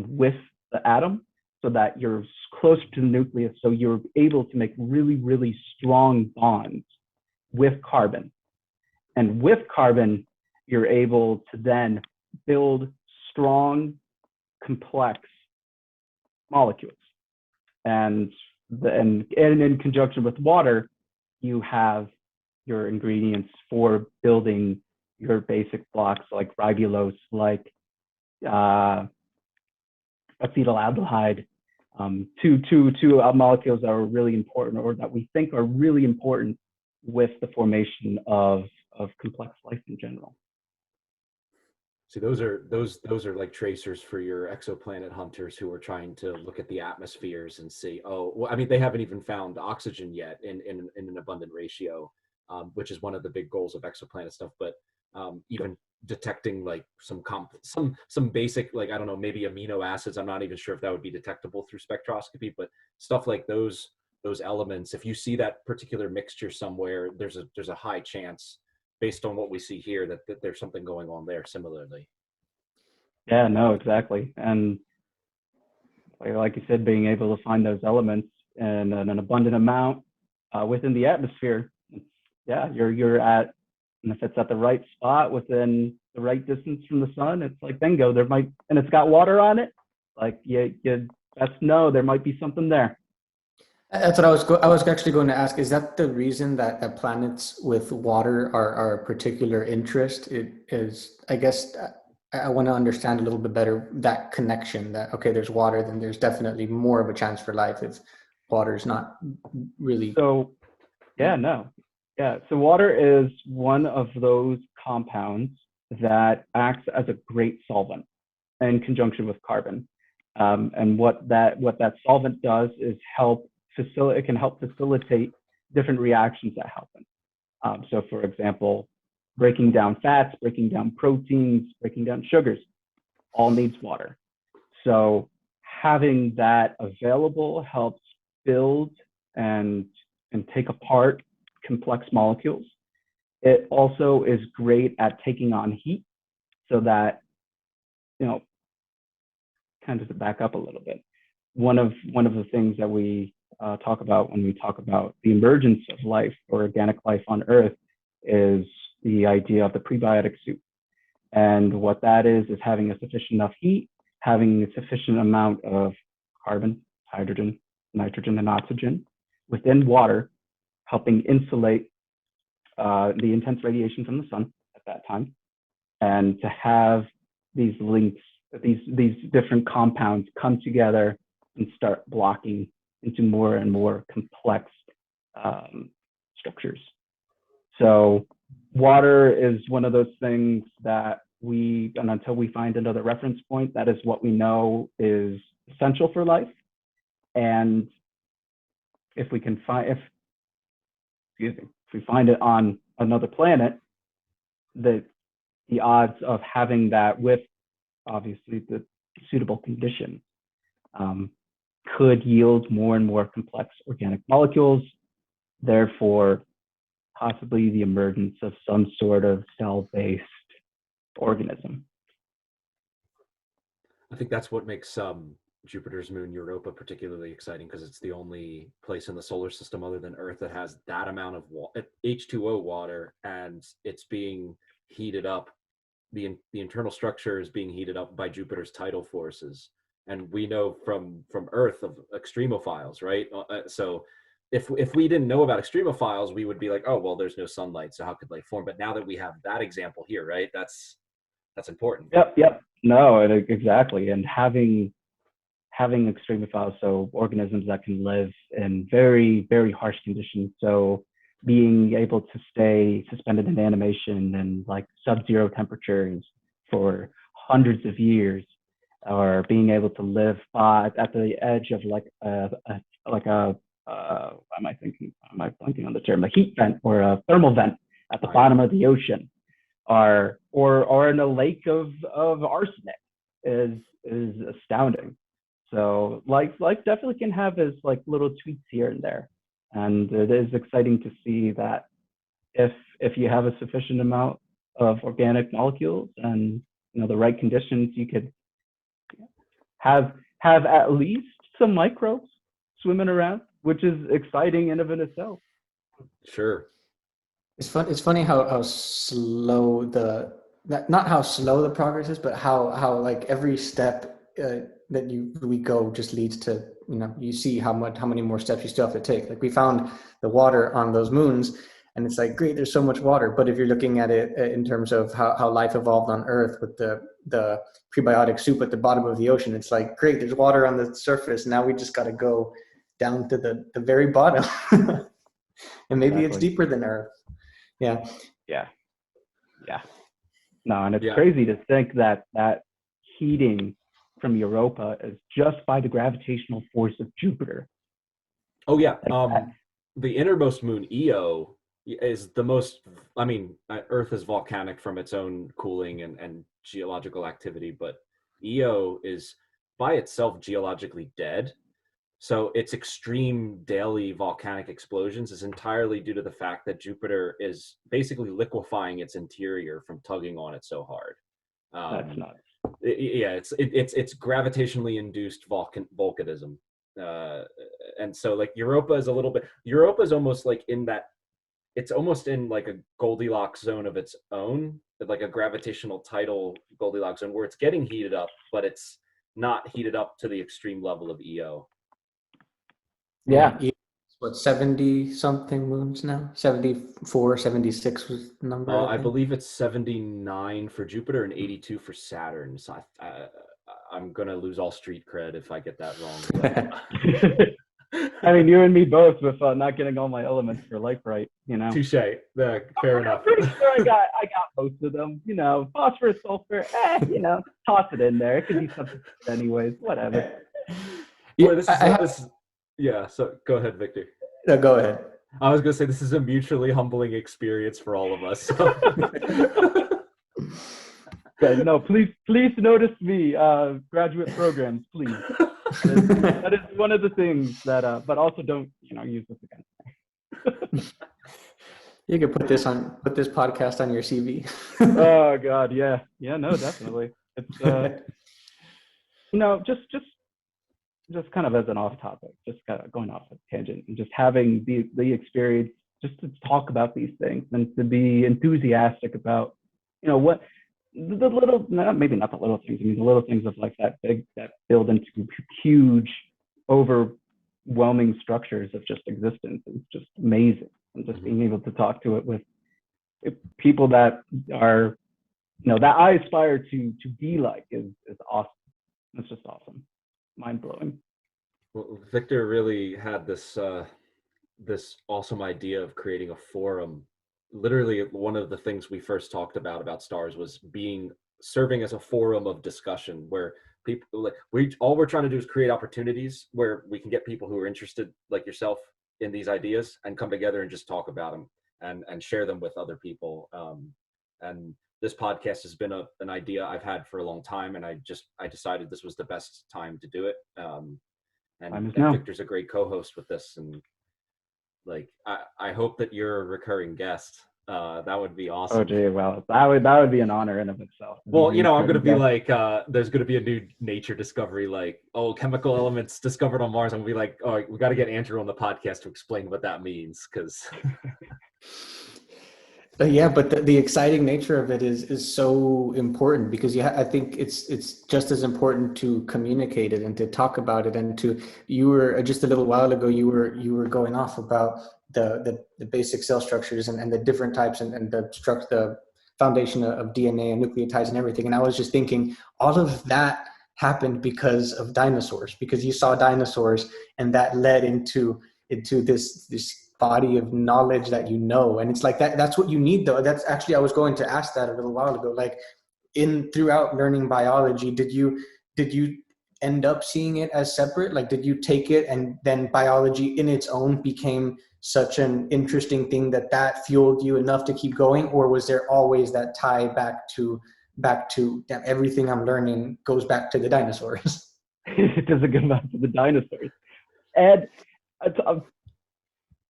with the atom, so that you're close to the nucleus, so you're able to make really, really strong bonds with carbon. And with carbon, you're able to then build strong, complex molecules. And in conjunction with water, you have your ingredients for building your basic blocks like ribulose, like acetaldehyde, two molecules that are really important, or that we think are really important with the formation of complex life in general. See, those are like tracers for your exoplanet hunters who are trying to look at the atmospheres and see, oh, well, I mean, they haven't even found oxygen yet in an abundant ratio, which is one of the big goals of exoplanet stuff. But even detecting like some basic, like, I don't know, maybe amino acids. I'm not even sure if that would be detectable through spectroscopy, but stuff like those elements. If you see that particular mixture somewhere, there's a high chance, based on what we see here, that there's something going on there similarly. Yeah, no, exactly. And like you said, being able to find those elements in an abundant amount within the atmosphere, yeah, you're at, and if it's at the right spot within the right distance from the sun, it's like bingo, there might, and it's got water on it, like you best know there might be something there. That's what I was actually going to ask. Is that the reason that planets with water are a particular interest? It is, I guess, I want to understand a little bit better that connection, that, okay, there's water, then there's definitely more of a chance for life if water is not really. So, so water is one of those compounds that acts as a great solvent in conjunction with carbon. And what that solvent does is it can help facilitate different reactions that happen. So for example, breaking down fats, breaking down proteins, breaking down sugars, all needs water. So having that available helps build and take apart complex molecules. It also is great at taking on heat, so that, kind of to back up a little bit, one of the things that we talk about when we talk about the emergence of life or organic life on Earth is the idea of the prebiotic soup. And what that is having a sufficient enough heat, having a sufficient amount of carbon, hydrogen, nitrogen, and oxygen within water, helping insulate the intense radiation from the sun at that time, and to have these links, these different compounds come together and start blocking into more and more complex structures. So water is one of those things that and until we find another reference point, that is what we know is essential for life. And if we find it on another planet, the odds of having that with obviously the suitable condition could yield more and more complex organic molecules, therefore possibly the emergence of some sort of cell-based organism. I think that's what makes Jupiter's moon Europa particularly exciting, because it's the only place in the solar system other than Earth that has that amount of H2O water, and it's being heated up. The internal structure is being heated up by Jupiter's tidal forces, and we know from Earth of extremophiles, right? So if we didn't know about extremophiles, we would be like, oh well, there's no sunlight, so how could life form? But now that we have that example here, right, that's important. Yep. No, exactly. And having extremophiles, so organisms that can live in very, very harsh conditions. So being able to stay suspended in animation and like sub-zero temperatures for hundreds of years, or being able to live at the edge of am I blanking on the term, a heat vent or a thermal vent at the bottom of the ocean, or in a lake of arsenic is astounding. So life definitely can have its like little tweaks here and there. And it is exciting to see that if you have a sufficient amount of organic molecules and the right conditions, you could have at least some microbes swimming around, which is exciting in of itself. Sure. It's funny how slow not how slow the progress is, but how like every step we go just leads to, you see how many more steps you still have to take. Like we found the water on those moons, and it's like, great, there's so much water. But if you're looking at it in terms of how life evolved on Earth with the prebiotic soup at the bottom of the ocean, it's like, great, there's water on the surface. Now we just got to go down to the very bottom. And maybe it's deeper than Earth. Yeah. No, and it's crazy to think that heating from Europa is just by the gravitational force of Jupiter. Oh yeah. The innermost moon, Io, is the most, Earth is volcanic from its own cooling and geological activity, but Io is by itself geologically dead. So its extreme daily volcanic explosions is entirely due to the fact that Jupiter is basically liquefying its interior from tugging on it so hard. That's nuts. It's gravitationally induced volcanism. And so like Europa is almost like it's almost in like a Goldilocks zone of its own, like a gravitational tidal Goldilocks zone where it's getting heated up, but it's not heated up to the extreme level of Io. Yeah. What, 70 something moons now? 74, 76 was the number. I believe it's 79 for Jupiter and 82 for Saturn. So I'm going to lose all street cred if I get that wrong. I mean, you and me both with not getting all my elements for life right, Touche. Fair enough. I'm pretty sure I got most of them. Phosphorus, sulfur, toss it in there. It could be something anyways, whatever. Yeah, so go ahead, Victor. No, go ahead. I was going to say this is a mutually humbling experience for all of us. So. No, please notice me, graduate programs, please. That is one of the things that, but also don't, use this again. You could put this podcast on your CV. Oh God, yeah, no, definitely. It's just kind of as an off topic, just kind of going off a tangent and just having the experience just to talk about these things and to be enthusiastic about, what the little, maybe not the little things, the little things of like that build into huge, overwhelming structures of just existence. It's just amazing. And just being able to talk to it with people that are, that I aspire to be like is awesome. It's just awesome. Mind-blowing. Well, Victor really had this awesome idea of creating a forum. Literally, one of the things we first talked about stars was serving as a forum of discussion where people all we're trying to do is create opportunities where we can get people who are interested, like yourself, in these ideas and come together and just talk about them and share them with other people. And this podcast has been an idea I've had for a long time, and I decided this was the best time to do it. And Victor's a great co-host with this, and like I hope that you're a recurring guest. That would be awesome. Oh gee, well, that would be an honor in of itself. Well, I'm going to be like, there's going to be a new nature discovery, like, chemical elements discovered on Mars. I'm going to be like, we got to get Andrew on the podcast to explain what that means, because. Yeah, but the exciting nature of it is so important because I think it's just as important to communicate it and to talk about it and you were just a little while ago you were going off about the basic cell structures and the different types and the foundation of DNA and nucleotides and everything, and I was just thinking all of that happened because of dinosaurs, because you saw dinosaurs and that led into this body of knowledge that and it's like that's what you need though. That's actually, I was going to ask that a little while ago, like throughout learning biology, did you end up seeing it as separate? Like did you take it and then biology in its own became such an interesting thing that fueled you enough to keep going, or was there always that tie back to everything I'm learning goes back to the dinosaurs? It doesn't go back to the dinosaurs, and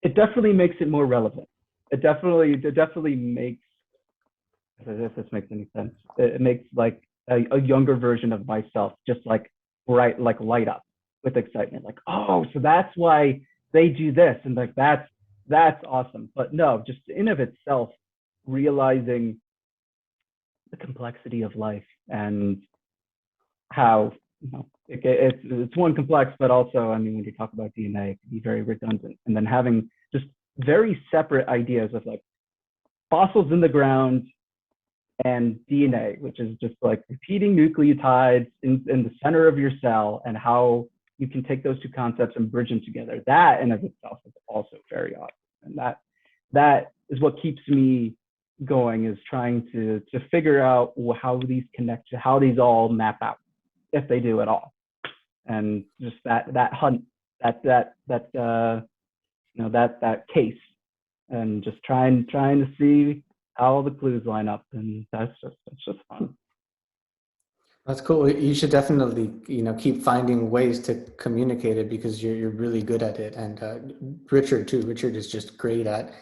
it definitely makes it more relevant. It definitely makes, if this makes any sense, it makes like a younger version of myself just like light up with excitement. Like, oh, so that's why they do this, and like that's awesome. But no, just in of itself, realizing the complexity of life and how it's one complex, but also, I mean, when you talk about DNA, it can be very redundant. And then having just very separate ideas of like fossils in the ground and DNA, which is just like repeating nucleotides in the center of your cell, and how you can take those two concepts and bridge them together. That in of itself is also very awesome. And that is what keeps me going, is trying to figure out how these connect, how these all map out, if they do at all. And just that hunt, that case, and just trying to see how all the clues line up, and it's just fun. That's cool. You should definitely, keep finding ways to communicate it, because you're really good at it. And Richard too. Richard is just great at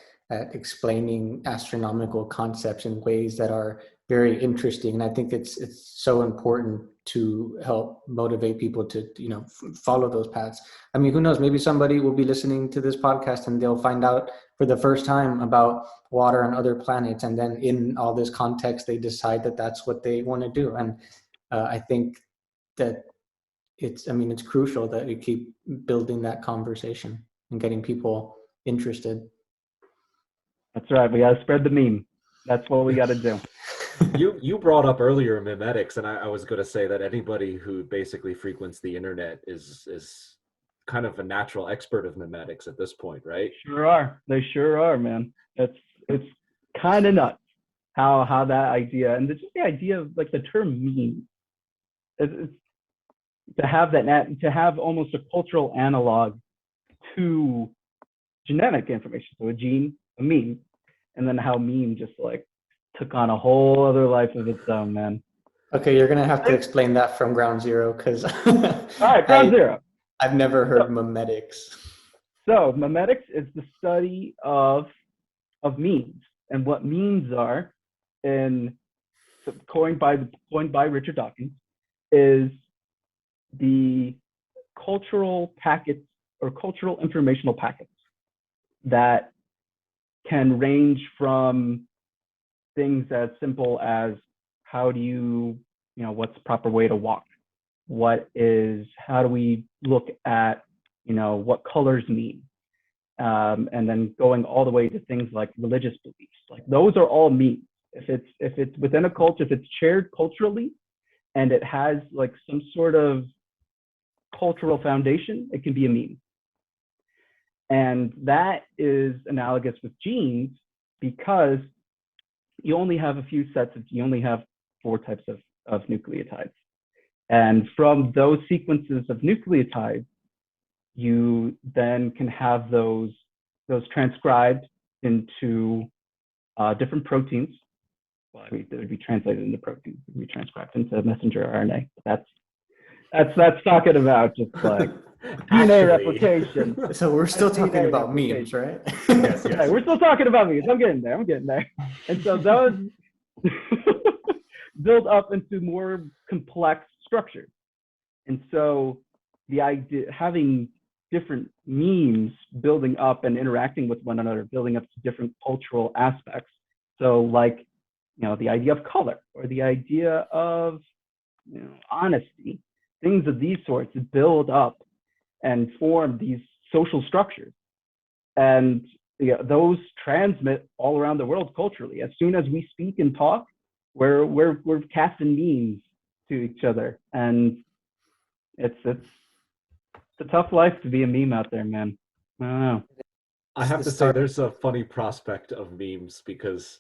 explaining astronomical concepts in ways that are very interesting. And I think it's so important to help motivate people to, follow those paths. I mean, who knows? Maybe somebody will be listening to this podcast and they'll find out for the first time about water on other planets, and then in all this context, they decide that that's what they want to do. And I think that it's crucial that we keep building that conversation and getting people interested. That's right. We got to spread the meme. That's what we got to do. You brought up earlier memetics, and I was going to say that anybody who basically frequents the internet is kind of a natural expert of memetics at this point, right? Sure are. They sure are, man. It's kind of nuts how that idea, and just the idea of like the term meme, it's to have almost a cultural analog to genetic information. So a gene, a meme, and then how meme just like took on a whole other life of its own, man. Okay, you're gonna have to explain that from ground zero, because all right, ground zero. I've never heard memetics. So memetics is the study of memes, and what memes are, coined by Richard Dawkins, is the cultural packets or cultural informational packets that can range from things as simple as how do you, what's the proper way to walk? How do we look at, what colors mean? And then going all the way to things like religious beliefs. Like those are all memes. If it's within a culture, if it's shared culturally and it has like some sort of cultural foundation, it can be a meme. And that is analogous with genes, because you only have you only have 4 types of nucleotides. And from those sequences of nucleotides, you then can have those transcribed into different proteins. Well, I mean, they would be translated into proteins, they would be transcribed into messenger RNA. That's talking about just like DNA replication. So we're still talking about memes, right? Yes. Right, we're still talking about memes. I'm getting there. And so those build up into more complex structures. And so the idea, having different memes building up and interacting with one another, building up to different cultural aspects. So like, the idea of color, or the idea of honesty, things of these sorts build up and form these social structures. And those transmit all around the world culturally. As soon as we speak and talk, we're casting memes to each other. And it's a tough life to be a meme out there, man. I don't know. I have to say, there's a funny prospect of memes, because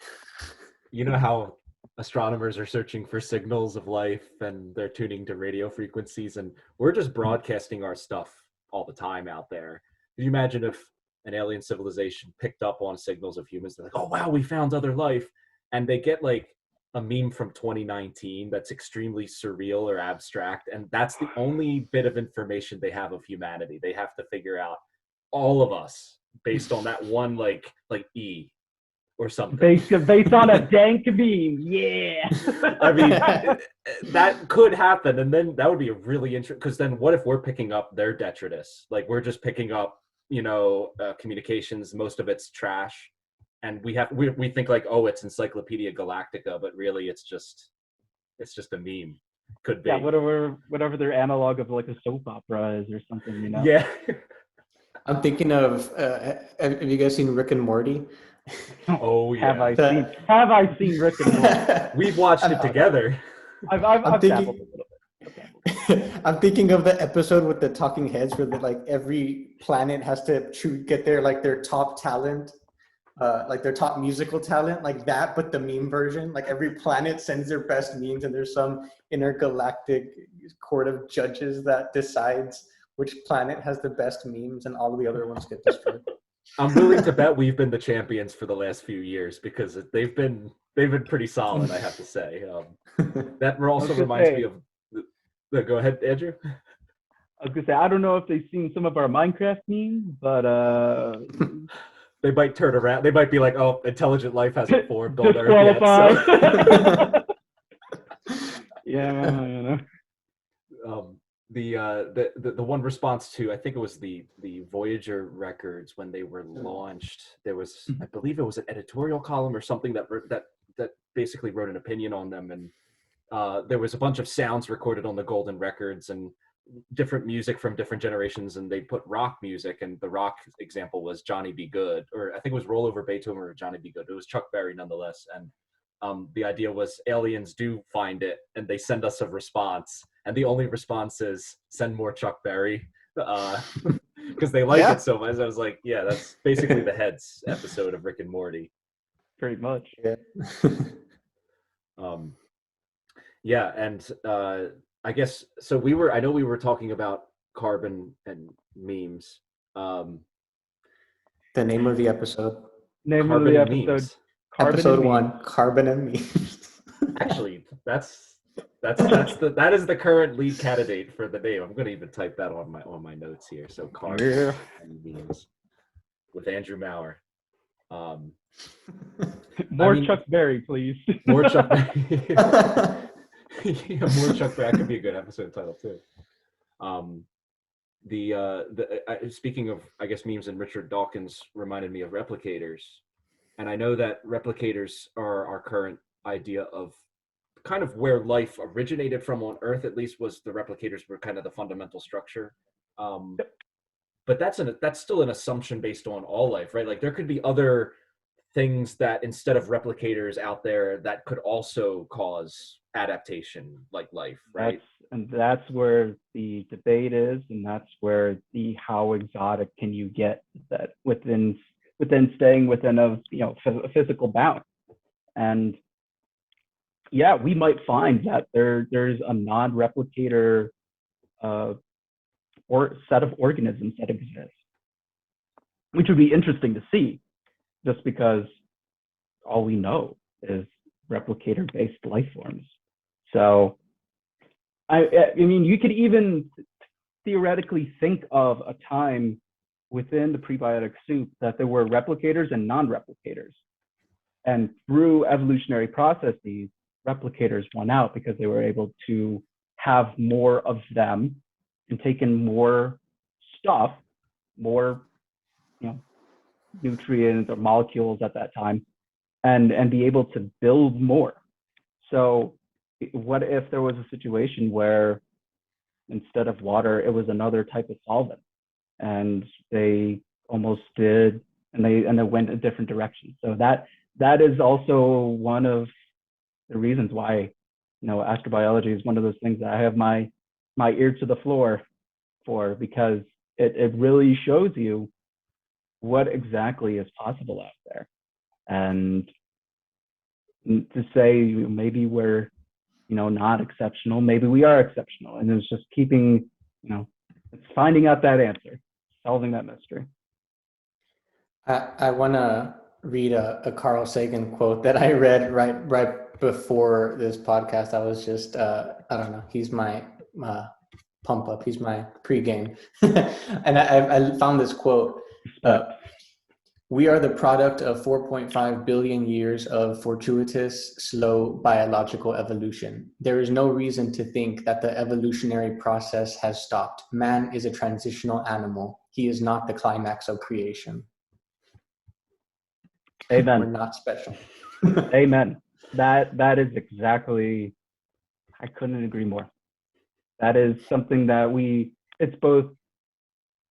you know how astronomers are searching for signals of life and they're tuning to radio frequencies, and we're just broadcasting our stuff all the time out there. Can you imagine if an alien civilization picked up on signals of humans? They're like, oh wow, we found other life, and they get like a meme from 2019 that's extremely surreal or abstract, and that's the only bit of information they have of humanity. They have to figure out all of us based on that one like E or something. Based on a dank meme, yeah. I mean, that could happen, and then that would be a really interesting. Because then, what if we're picking up their detritus? Like we're just picking up, communications. Most of it's trash, and we think like, oh, it's Encyclopedia Galactica, but really it's just a meme. Could be. Yeah, whatever their analog of like a soap opera is or something, you know. Yeah. I'm thinking of, have you guys seen Rick and Morty? Oh yeah. Have I seen Rick and Morty? We've watched it together. I've dabbled a little bit. I'm thinking of the episode with the talking heads where like every planet has to get their top talent, like their top musical talent, like that, but the meme version. Like every planet sends their best memes, and there's some intergalactic court of judges that decides which planet has the best memes, and all of the other ones get destroyed. I'm willing to bet we've been the champions for the last few years because they've been pretty solid, I have to say. That also reminds me of. Go ahead, Andrew. I was gonna say I don't know if they've seen some of our Minecraft memes, but they might turn around. They might be like, "Oh, intelligent life hasn't formed on Earth yet." So. Yeah, you know. The one response to, I think it was the Voyager records when they were launched, there was, I believe it was an editorial column or something that basically wrote an opinion on them, and there was a bunch of sounds recorded on the golden records and different music from different generations, and they put rock music, and the rock example was Johnny B. Good, or I think it was Roll Over Beethoven or Johnny B. Good. It was Chuck Berry nonetheless, and the idea was aliens do find it and they send us a response, and the only response is send more Chuck Berry because they like it so much. I was like, yeah, that's basically the Heads episode of Rick and Morty. Pretty much. Yeah. And I guess so. I know we were talking about carbon and memes. The name of the episode. Carbon and memes. Episode 1, Carbon and Memes. Actually, that is the current lead candidate for the name. I'm going to even type that on my notes here. So Carbon and Memes with Andrew Maurer. Chuck Berry, please. More Chuck Berry. Yeah, more Chuck Berry. That could be a good episode title too. Speaking of, I guess, memes, and Richard Dawkins reminded me of Replicators. And I know that replicators are our current idea of kind of where life originated from on Earth, at least, was the replicators were kind of the fundamental structure. But that's still an assumption based on all life, right? Like there could be other things that instead of replicators out there that could also cause adaptation like life, right? That's where the debate is, and that's where how exotic can you get that within staying within a physical bound. And yeah, we might find that there's a non-replicator or set of organisms that exist, which would be interesting to see, just because all we know is replicator-based life forms. So I mean, you could even theoretically think of a time within the prebiotic soup that there were replicators and non-replicators. And through evolutionary processes, replicators won out because they were able to have more of them and take in more stuff, more nutrients or molecules at that time, and be able to build more. So what if there was a situation where instead of water, it was another type of solvent? And they almost did, and they went a different direction. So that is also one of the reasons why, astrobiology is one of those things that I have my ear to the floor for, because it really shows you what exactly is possible out there. And to say maybe we're, not exceptional, maybe we are exceptional. And it's just keeping, it's finding out that answer, solving that mystery. I want to read a Carl Sagan quote that I read right before this podcast. I was just, I don't know, he's my pump up, he's my pregame. And I found this quote. We are the product of 4.5 billion years of fortuitous, slow biological evolution. There is no reason to think that the evolutionary process has stopped. Man is a transitional animal. He is not the climax of creation. Amen. We're not special. Amen. That is exactly I couldn't agree more. That is something that it's both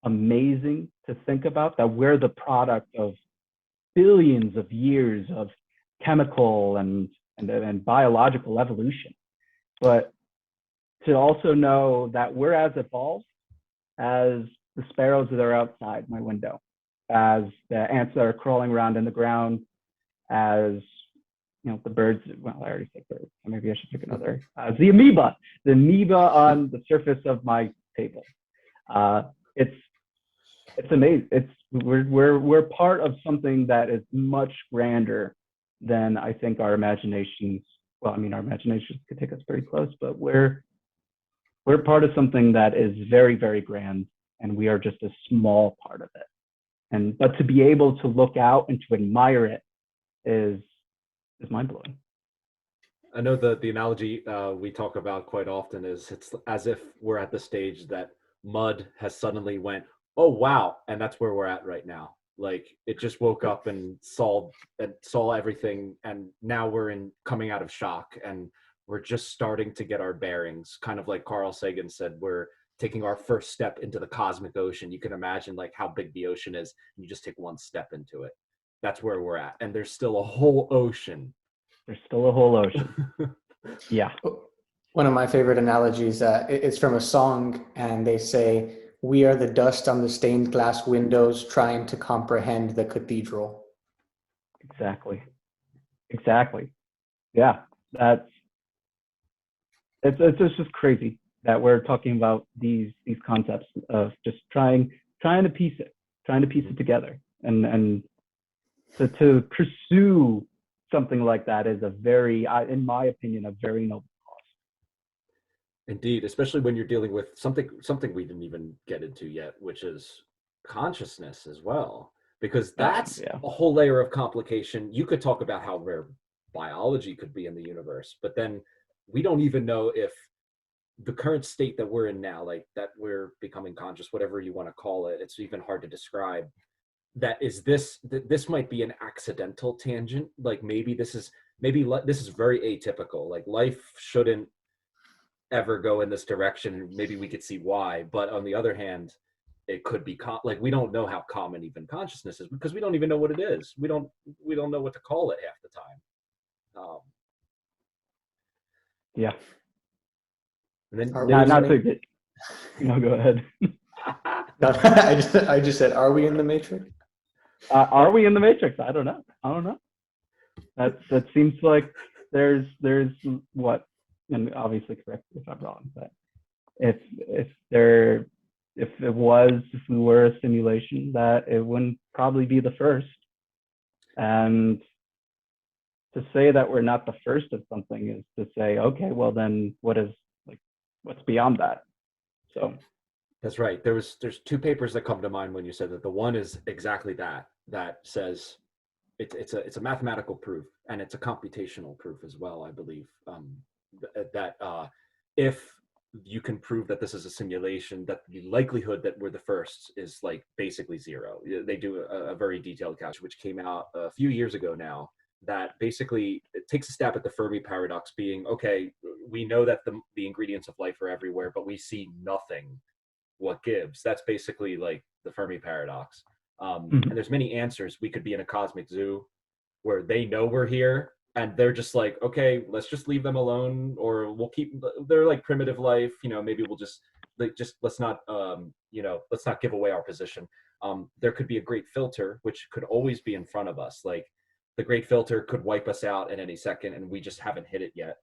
amazing to think about that we're the product of billions of years of chemical and biological evolution, but to also know that we're as evolved as the sparrows that are outside my window, as the ants that are crawling around in the ground, as the birds. Well, I already said birds, so maybe I should pick another. The amoeba on the surface of my table. It's amazing. We're part of something that is much grander than I think our imaginations. Well, I mean, our imaginations could take us very close, but we're part of something that is very, very grand, and we are just a small part of it. But to be able to look out and to admire it is mind blowing. I know the analogy we talk about quite often is it's as if we're at the stage that mud has suddenly went, oh wow, and that's where we're at right now. Like it just woke up and saw everything, and now we're coming out of shock, and we're just starting to get our bearings. Kind of like Carl Sagan said, we're taking our first step into the cosmic ocean. You can imagine like how big the ocean is, and you just take one step into it. That's where we're at, and there's still a whole ocean. There's still a whole ocean. Yeah. One of my favorite analogies, it's from a song, and they say, "We are the dust on the stained glass windows trying to comprehend the cathedral." Exactly. Yeah, it's just crazy that we're talking about these concepts of just trying to piece it together, and to pursue something like that is a very, in my opinion, a very noble cause. Indeed, especially when you're dealing with something we didn't even get into yet, which is consciousness as well, because that's a whole layer of complication. You could talk about how rare biology could be in the universe, but then we don't even know if the current state that we're in now, like that we're becoming conscious, whatever you want to call it, it's even hard to describe. This might be an accidental tangent. Like maybe this is very atypical. Like life shouldn't ever go in this direction, and maybe we could see why. But on the other hand, it could be like we don't know how common even consciousness is, because we don't even know what it is. We don't know what to call it half the time. Yeah. And then not to get, go ahead. I just said, are we in the Matrix? Are we in the Matrix? I don't know. That seems like there's what, and obviously correct me if I'm wrong, but if we were a simulation, that it wouldn't probably be the first. And to say that we're not the first of something is to say, okay, well then what's beyond that? So that's right. There's two papers that come to mind when you said that. The one is exactly that says it's a mathematical proof, and it's a computational proof as well, I believe, that if you can prove that this is a simulation, that the likelihood that we're the first is like basically zero. They do a very detailed calculation, which came out a few years ago now, that basically it takes a stab at the Fermi paradox, being, okay, we know that the ingredients of life are everywhere, but we see nothing. What gives? That's basically like the Fermi paradox. And there's many answers. We could be in a cosmic zoo where they know we're here, and they're just like, okay, let's just leave them alone, or we'll keep, they're like primitive life, maybe we'll just let's not give away our position. There could be a great filter, which could always be in front of us. Like the great filter could wipe us out at any second, and we just haven't hit it yet.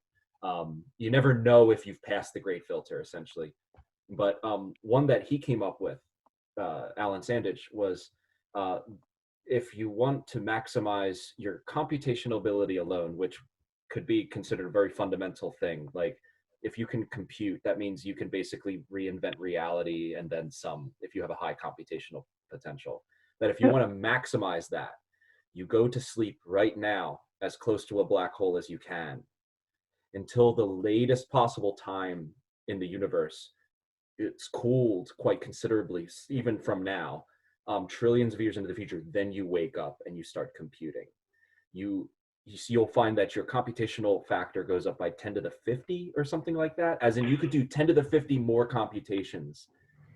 You never know if you've passed the great filter, essentially. But one that he came up with, Alan Sandage, was if you want to maximize your computational ability alone, which could be considered a very fundamental thing, like if you can compute, that means you can basically reinvent reality and then some, if you have a high computational potential. That if you want to maximize that, you go to sleep right now as close to a black hole as you can until the latest possible time in the universe. It's cooled quite considerably, even from now, trillions of years into the future. Then you wake up and you start computing. You you'll find that your computational factor goes up by 10 to the 50 or something like that. As in, you could do 10 to the 50 more computations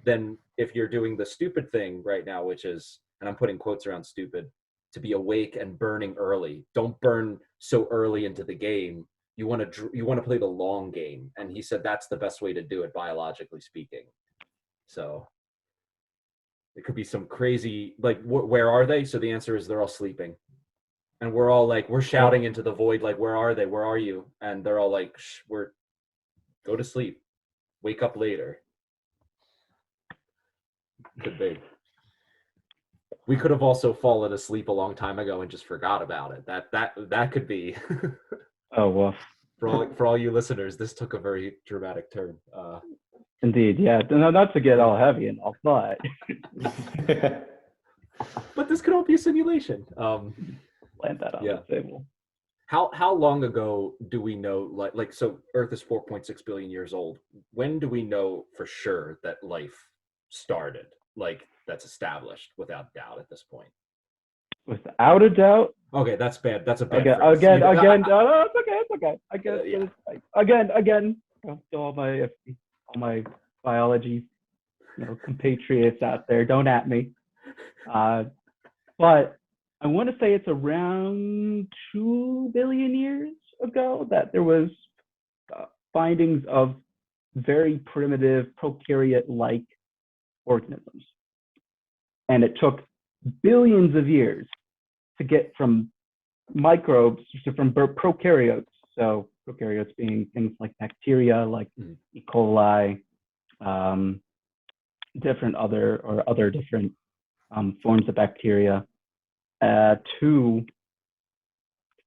than if you're doing the stupid thing right now, which is, and I'm putting quotes around stupid, to be awake and burning early. Don't burn so early into the game. You want to play the long game. And he said that's the best way to do it, biologically speaking. So it could be some crazy, like, where are they? So the answer is they're all sleeping. And we're all like, we're shouting into the void, like, where are they? Where are you? And they're all like, go to sleep. Wake up later. Could be. We could have also fallen asleep a long time ago and just forgot about it. That could be. Oh, well. For all you listeners, this took a very dramatic turn. Indeed, yeah. No, not to get all heavy and all, but. But this could all be a simulation. Land that on the table. How long ago do we know, like so Earth is 4.6 billion years old. When do we know for sure that life started? Like, that's established without doubt at this point. Without a doubt. Okay, that's bad. That's a bad phrase. Again. No, it's okay. I guess. Again. To all my biology, compatriots out there, don't at me. But I want to say it's around 2 billion years ago that there was findings of very primitive prokaryote-like organisms. And it took billions of years to get from microbes, from prokaryotes, so prokaryotes being things like bacteria, like E. coli, other different forms of bacteria, to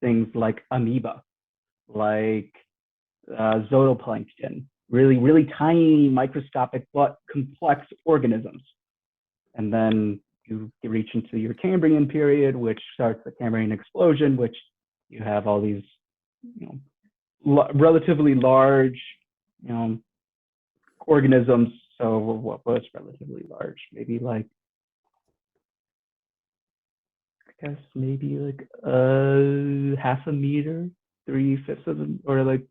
things like amoeba, like zooplankton, really tiny, microscopic but complex organisms. And then you reach into your Cambrian period, which starts the Cambrian explosion, which you have all these, relatively large, organisms. So what was relatively large? Maybe like, I guess maybe like half a meter, 3/5 of them, or like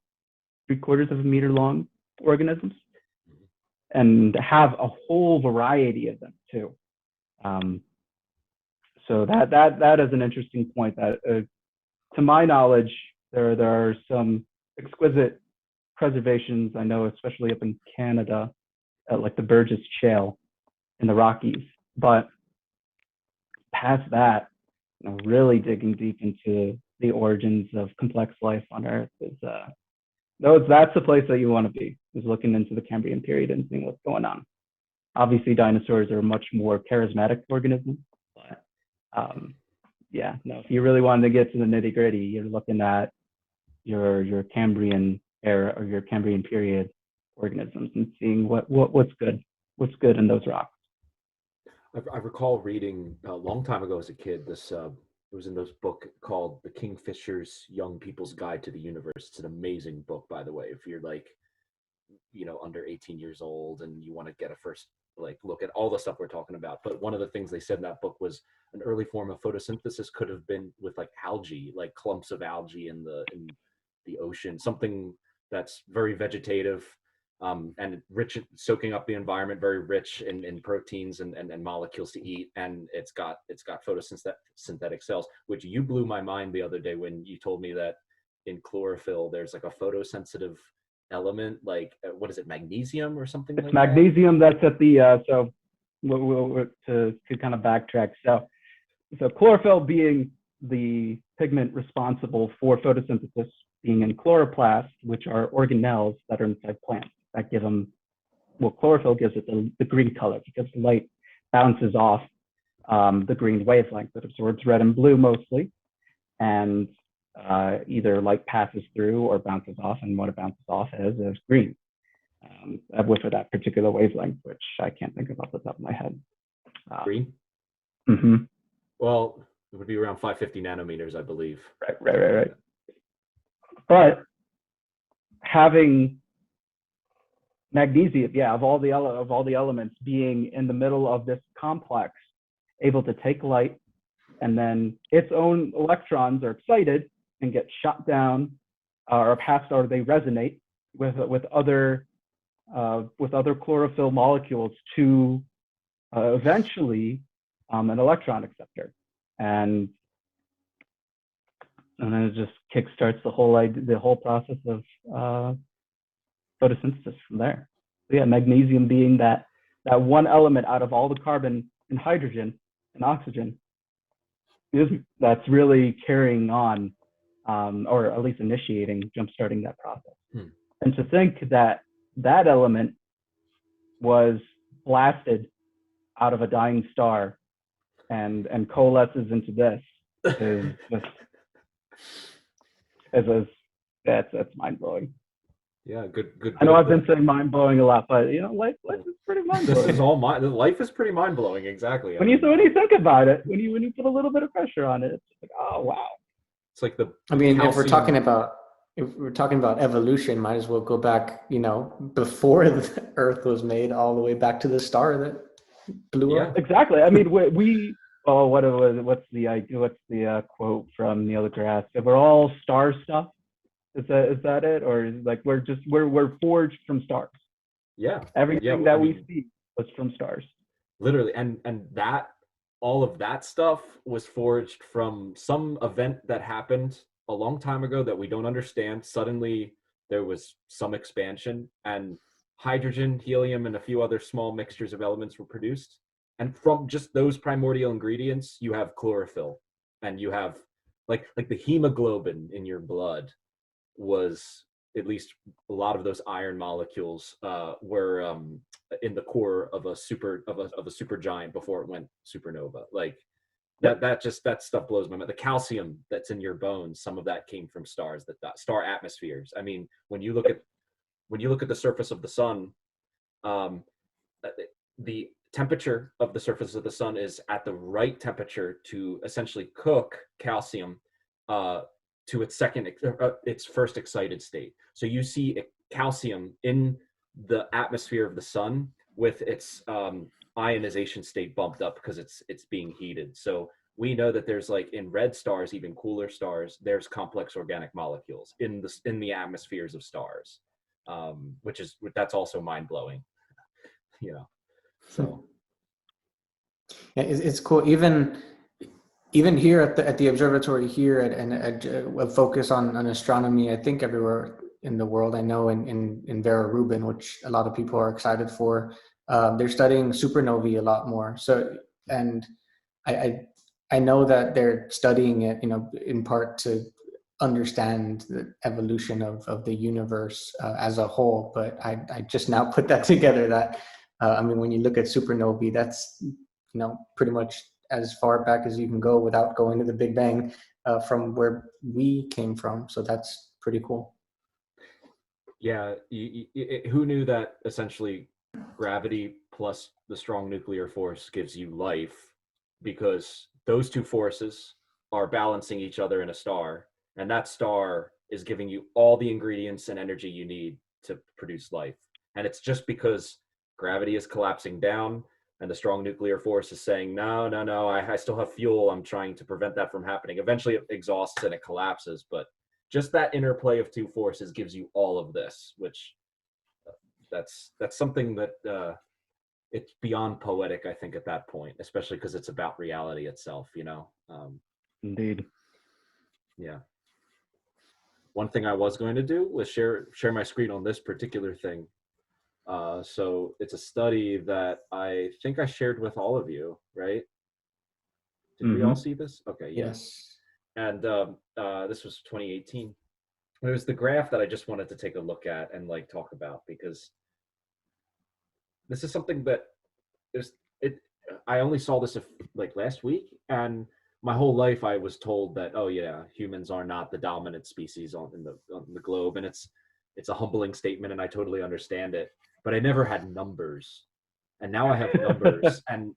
3/4 of a meter long organisms, and have a whole variety of them too. So that is an interesting point. That, to my knowledge, there are some exquisite preservations. I know, especially up in Canada, at like the Burgess Shale in the Rockies. But past that, really digging deep into the origins of complex life on Earth is that's the place that you want to be, is looking into the Cambrian period and seeing what's going on. Obviously, dinosaurs are much more charismatic organisms, but if you really wanted to get to the nitty gritty, you're looking at your Cambrian era or your Cambrian period organisms and seeing what's good in those rocks. I recall reading a long time ago as a kid, this it was in this book called The Kingfisher's Young People's Guide to the Universe. It's an amazing book, by the way, if you're like, under 18 years old and you want to get a first look at all the stuff we're talking about. But one of the things they said in that book was an early form of photosynthesis could have been with like algae, like clumps of algae in the ocean, something that's very vegetative, and rich, soaking up the environment, very rich in proteins and molecules to eat, and it's got photosynthetic cells, which you blew my mind the other day when you told me that in chlorophyll there's like a photosensitive element, like what is it, magnesium or something? It's like magnesium that's at the to kind of backtrack. So chlorophyll being the pigment responsible for photosynthesis, being in chloroplasts, which are organelles that are inside plants that give them, chlorophyll gives it the green color because the light bounces off the green wavelength that absorbs red and blue mostly, and either light passes through or bounces off, and what it bounces off is green, with that particular wavelength, which I can't think of off the top of my head. Green? Mm-hmm. Well, it would be around 550 nanometers, I believe. Right. But having magnesium, of all the elements, being in the middle of this complex, able to take light, and then its own electrons are excited and get shot down or passed, or they resonate with other chlorophyll molecules to eventually an electron acceptor, and then it just kickstarts the whole process of photosynthesis from there. So yeah, magnesium being that one element out of all the carbon and hydrogen and oxygen that's really carrying on, or at least initiating, jumpstarting that process. And to think that that element was blasted out of a dying star and coalesces into this is just that's mind blowing. Yeah, good. I know I've been saying mind blowing a lot, but life is pretty mind blowing. This is all life is pretty mind blowing. Exactly. When you think about it, when you put a little bit of pressure on it, it's like, oh wow. It's like if we're talking about evolution, might as well go back, before the Earth was made, all the way back to the star that blew up. Exactly. I mean, what's the quote from Neil deGrasse? We're all star stuff. Is that it, or like we're forged from stars? Yeah. Everything that we see was from stars. Literally, and that all of that stuff was forged from some event that happened a long time ago that we don't understand. Suddenly there was some expansion, and hydrogen, helium, and a few other small mixtures of elements were produced. And from just those primordial ingredients, you have chlorophyll, and you have like the hemoglobin in your blood was, at least a lot of those iron molecules were in the core of a super giant before it went supernova. Like that stuff blows my mind. The calcium that's in your bones, some of that came from stars, that star atmospheres. I mean, when you look at the surface of the sun, the temperature of the surface of the sun is at the right temperature to essentially cook calcium to its first excited state. So you see calcium in the atmosphere of the sun with its ionization state bumped up because it's being heated. So we know that there's, like, in red stars, even cooler stars, there's complex organic molecules in the atmospheres of stars, that's also mind blowing. So yeah, it's cool. Even here at the observatory here, and a focus on astronomy, I think everywhere in the world, I know in Vera Rubin, which a lot of people are excited for, they're studying supernovae a lot more. So, and I know that they're studying it, in part to understand the evolution of the universe as a whole. But I just now put that together that, when you look at supernovae, that's, pretty much as far back as you can go without going to the Big Bang, from where we came from. So that's pretty cool. Yeah, who knew that essentially gravity plus the strong nuclear force gives you life, because those two forces are balancing each other in a star, and that star is giving you all the ingredients and energy you need to produce life. And it's just because gravity is collapsing down and the strong nuclear force is saying, no, I still have fuel, I'm trying to prevent that from happening. Eventually it exhausts and it collapses, but just that interplay of two forces gives you all of this, which that's something that it's beyond poetic, I think, at that point, especially because it's about reality itself, Indeed. Yeah. One thing I was going to do was share my screen on this particular thing. So it's a study that I think I shared with all of you, right? Did we all see this? Okay. Yes. And this was 2018. It was the graph that I just wanted to take a look at and talk about, because this is something that I only saw this last week, and my whole life I was told that, oh yeah, humans are not the dominant species on the globe, and it's a humbling statement, and I totally understand it, but I never had numbers, and now I have numbers. And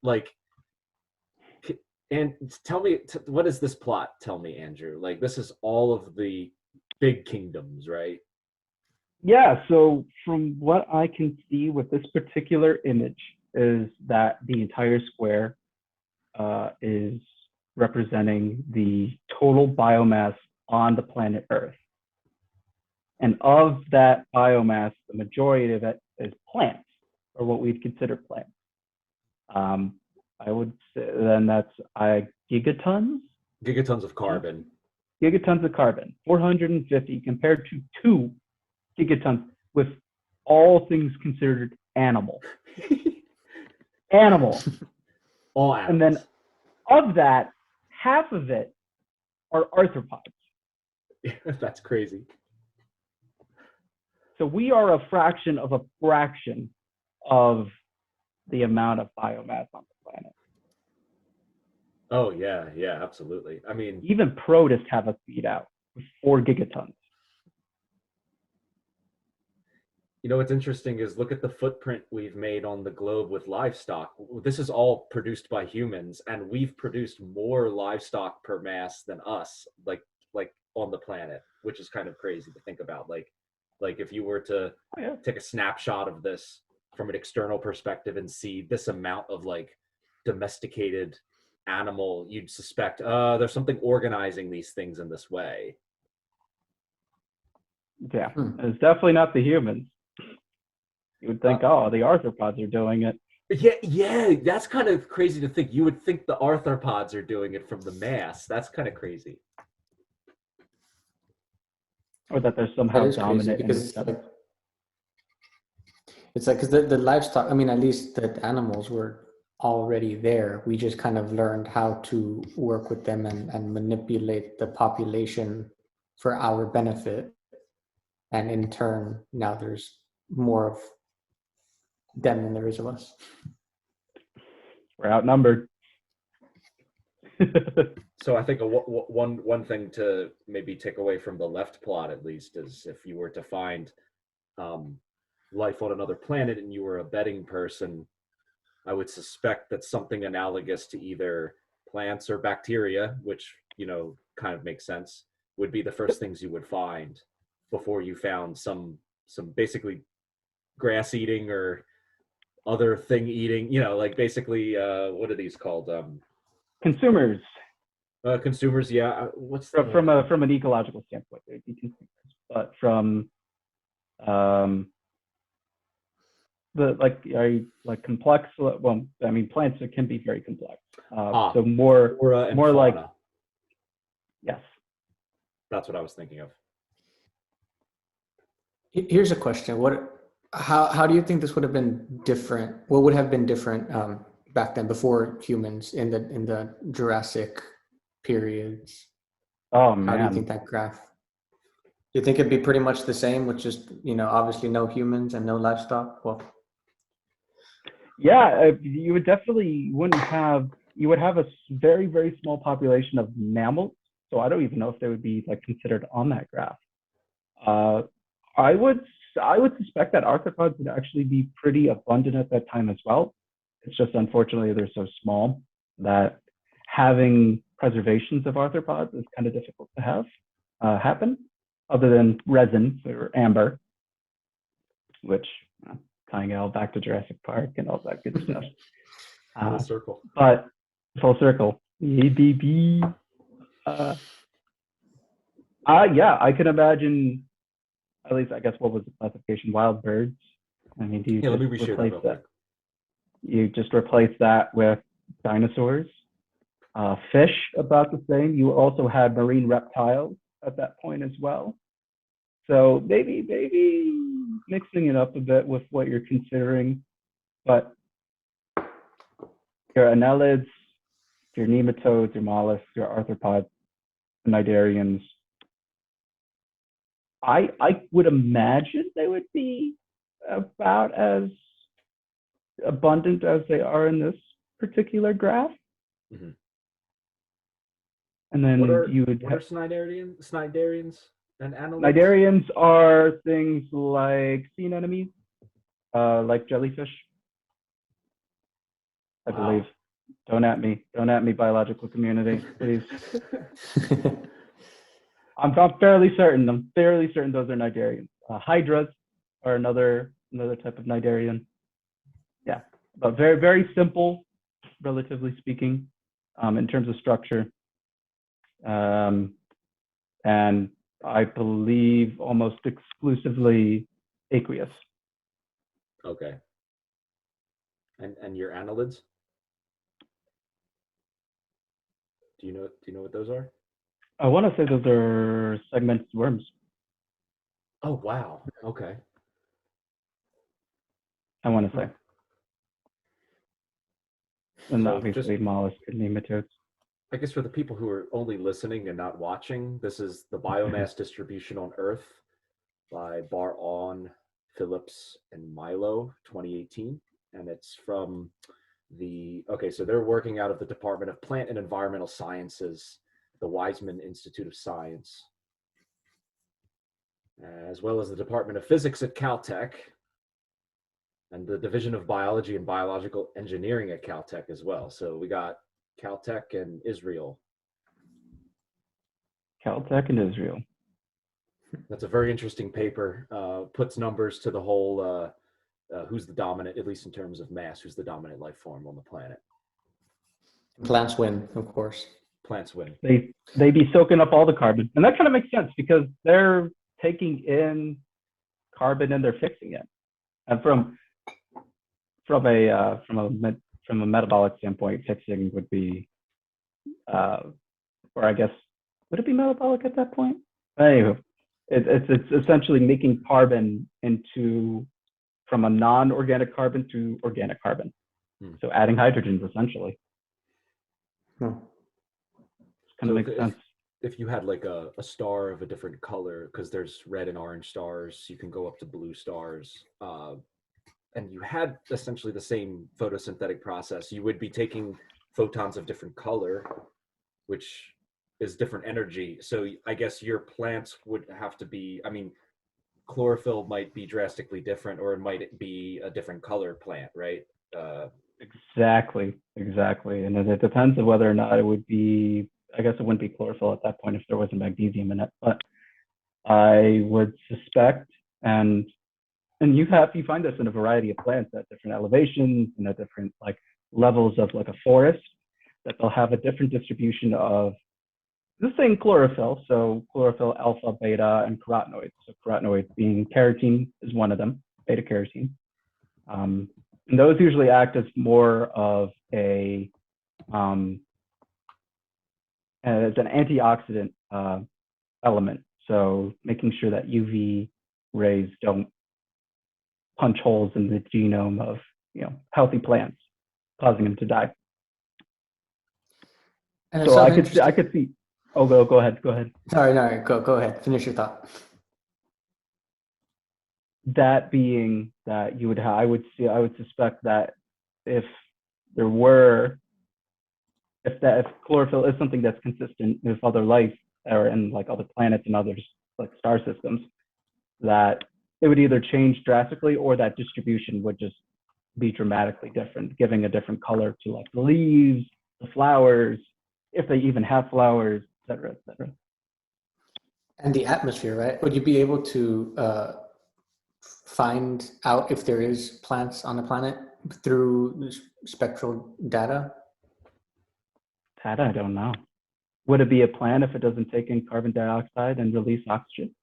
and tell me, what does this plot tell me, Andrew? This is all of the big kingdoms, right? Yeah, so from what I can see with this particular image is that the entire square is representing the total biomass on the planet Earth. And of that biomass, the majority of it is plants, or what we'd consider plants. I would say then that's gigatons? Gigatons of carbon. Gigatons of carbon, 450 compared to 2 gigatons with all things considered animal. Animal. All animals. And then of that, half of it are arthropods. That's crazy. So we are a fraction of the amount of biomass on the planet. Oh, yeah, absolutely. I mean, even protists have us beat out with 4 gigatons. You know, what's interesting is look at the footprint we've made on the globe with livestock. This is all produced by humans, and we've produced more livestock per mass than us, like on the planet, which is kind of crazy to think about. Like if you were to take a snapshot of this from an external perspective and see this amount of like domesticated animal, you'd suspect there's something organizing these things in this way. Yeah, it's definitely not the humans. You would think, the arthropods are doing it. Yeah, that's kind of crazy to think. You would think the arthropods are doing it from the mass. That's kind of crazy. Or that they're somehow dominant. Because it's like because the livestock, I mean, at least the animals were already there. We just kind of learned how to work with them and manipulate the population for our benefit. And in turn, now there's more of them than there is of us. We're outnumbered. So I think one thing to maybe take away from the left plot, at least, is if you were to find life on another planet and you were a betting person, I would suspect that something analogous to either plants or bacteria, which, you know, kind of makes sense, would be the first things you would find before you found some basically grass eating or other thing eating, you know, like basically what are these called? Consumers. Consumers, yeah. What's from an ecological standpoint, they'd be consumers, but from complex. Well, I mean, plants can be very complex. So more like, yes. That's what I was thinking of. Here's a question: How do you think this would have been different? What would have been different back then, before humans, in the Jurassic periods? Oh man! How do you think that graph? Do you think it'd be pretty much the same, with just, you know, obviously no humans and no livestock? Well, yeah, you would have a very, very small population of mammals. So I don't even know if they would be like considered on that graph. I would suspect that arthropods would actually be pretty abundant at that time as well. It's just unfortunately they're so small that having preservations of arthropods is kind of difficult to have happen, other than resin or amber, which tying it all back to Jurassic Park and all that good stuff. Full circle. But full circle. ABB. Yeah, I can imagine. At least, I guess, what was the classification? Wild birds. I mean, let me reshare that real quick. You just replace that with dinosaurs. Fish, about the same. You also had marine reptiles at that point as well. So maybe mixing it up a bit with what you're considering. But your annelids, your nematodes, your mollusks, your arthropods, cnidarians, I would imagine they would be about as abundant as they are in this particular graph. Mm-hmm. And then what are cnidarians and annelids? Cnidarians are things like sea anemones, like jellyfish, I believe. Don't at me, biological community, please. I'm fairly certain those are cnidarians. Hydras are another type of cnidarian. Yeah, but very, very simple, relatively speaking, in terms of structure. And and I believe almost exclusively aqueous. Okay. And your annelids? Do you know what those are? I want to say those are segmented worms. Oh wow. Okay. I want to say. And So obviously mollusks and nematodes. I guess for the people who are only listening and not watching, this is the biomass distribution on Earth by Bar-On, Phillips, and Milo, 2018. And it's from so they're working out of the Department of Plant and Environmental Sciences, the Weizmann Institute of Science, as well as the Department of Physics at Caltech, and the Division of Biology and Biological Engineering at Caltech as well. So we got Caltech and Israel. Caltech and Israel. That's a very interesting paper. Puts numbers to the whole who's the dominant, at least in terms of mass, who's the dominant life form on the planet. Plants win, of course. Plants win. They be soaking up all the carbon, and that kind of makes sense because they're taking in carbon and they're fixing it. And from a metabolic standpoint, fixing would be, or I guess, would it be metabolic at that point? Anyway, it's essentially making carbon from a non-organic carbon to organic carbon. So adding hydrogens essentially. Kind of makes sense. If you had like a star of a different color, because there's red and orange stars, you can go up to blue stars, and you had essentially the same photosynthetic process, you would be taking photons of different color, which is different energy. So I guess your plants would have to be, I mean, chlorophyll might be drastically different, or it might be a different color plant, right? Exactly. And it depends on whether or not it would be, I guess it wouldn't be chlorophyll at that point if there wasn't magnesium in it, but I would suspect, and you find this in a variety of plants at different elevations and at different like levels of like a forest, that they'll have a different distribution of the same chlorophyll. So chlorophyll alpha, beta, and carotenoids. So carotenoids being carotene is one of them, beta carotene. And those usually act as more of as an antioxidant element. So making sure that UV rays don't punch holes in the genome of healthy plants, causing them to die. And so I could see. Oh, go ahead. Sorry, no, go ahead. Finish your thought. That being that I would suspect that if chlorophyll is something that's consistent with other life or in like other planets and others like star systems, that it would either change drastically or that distribution would just be dramatically different, giving a different color to like the leaves, the flowers, if they even have flowers, et cetera, et cetera. And the atmosphere, right? Would you be able to find out if there is plants on the planet through spectral data? That I don't know. Would it be a plant if it doesn't take in carbon dioxide and release oxygen?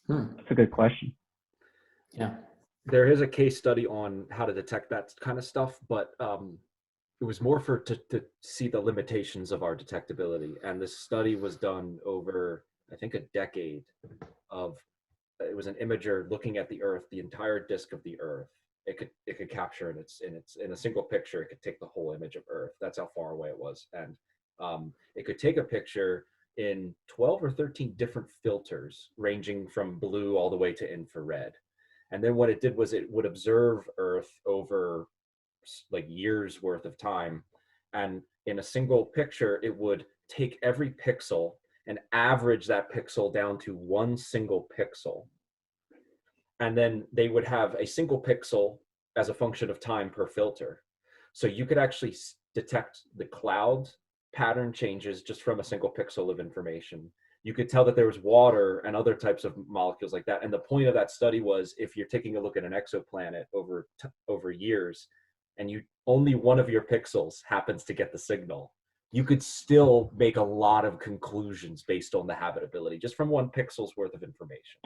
That's a good question. Yeah. There is a case study on how to detect that kind of stuff, but it was more to see the limitations of our detectability. And this study was done over, I think, a decade it was an imager looking at the Earth, the entire disk of the Earth. It could capture in a single picture. It could take the whole image of Earth. That's how far away it was. And it could take a picture in 12 or 13 different filters, ranging from blue all the way to infrared. And then what it did was it would observe Earth over like years worth of time. And in a single picture, it would take every pixel and average that pixel down to one single pixel. And then they would have a single pixel as a function of time per filter. So you could actually detect the cloud pattern changes just from a single pixel of information. You could tell that there was water and other types of molecules like that. And the point of that study was, if you're taking a look at an exoplanet over years, and only one of your pixels happens to get the signal, you could still make a lot of conclusions based on the habitability just from 1 pixel's worth of information.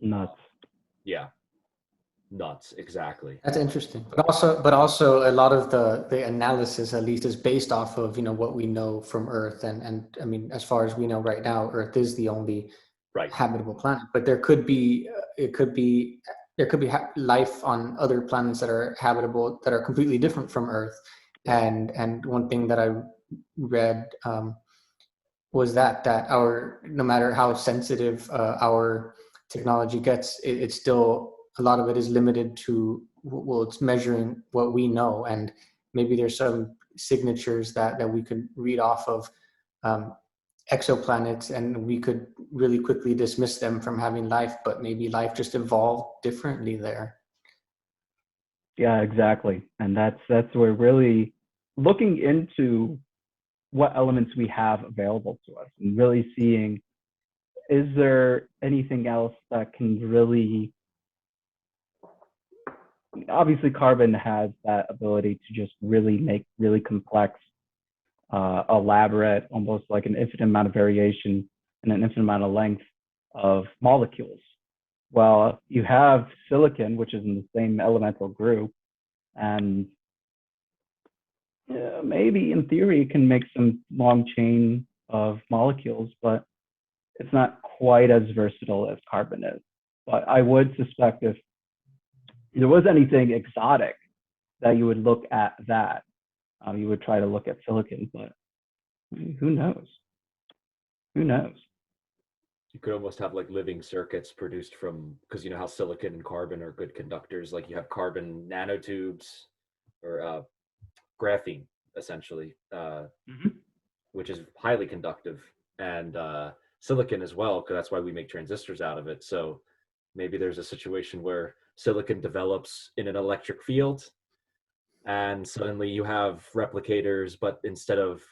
Nuts. Yeah, nuts, exactly. That's interesting. But also a lot of the analysis at least is based off of, what we know from Earth. And I mean, as far as we know right now, Earth is the only Right. habitable planet, but there could be life on other planets that are habitable, that are completely different from Earth. And one thing that I read was that our, no matter how sensitive our technology gets, it's still, a lot of it is limited to, well, it's measuring what we know, and maybe there's some signatures that we could read off of exoplanets, and we could really quickly dismiss them from having life, but maybe life just evolved differently there. Yeah, exactly. And that's where really looking into what elements we have available to us and really seeing, is there anything else that can really, obviously carbon has that ability to just really make really complex, elaborate, almost like an infinite amount of variation and an infinite amount of length of molecules. Well, you have silicon, which is in the same elemental group, and maybe in theory it can make some long chain of molecules, but it's not quite as versatile as carbon is. But I would suspect if there was anything exotic that you would look at that, you would try to look at silicon, but who knows? Who knows? You could almost have like living circuits produced from, because you know how silicon and carbon are good conductors. Like you have carbon nanotubes or graphene, essentially, which is highly conductive, and silicon as well, because that's why we make transistors out of it. So maybe there's a situation where silicon develops in an electric field, and suddenly you have replicators, but instead of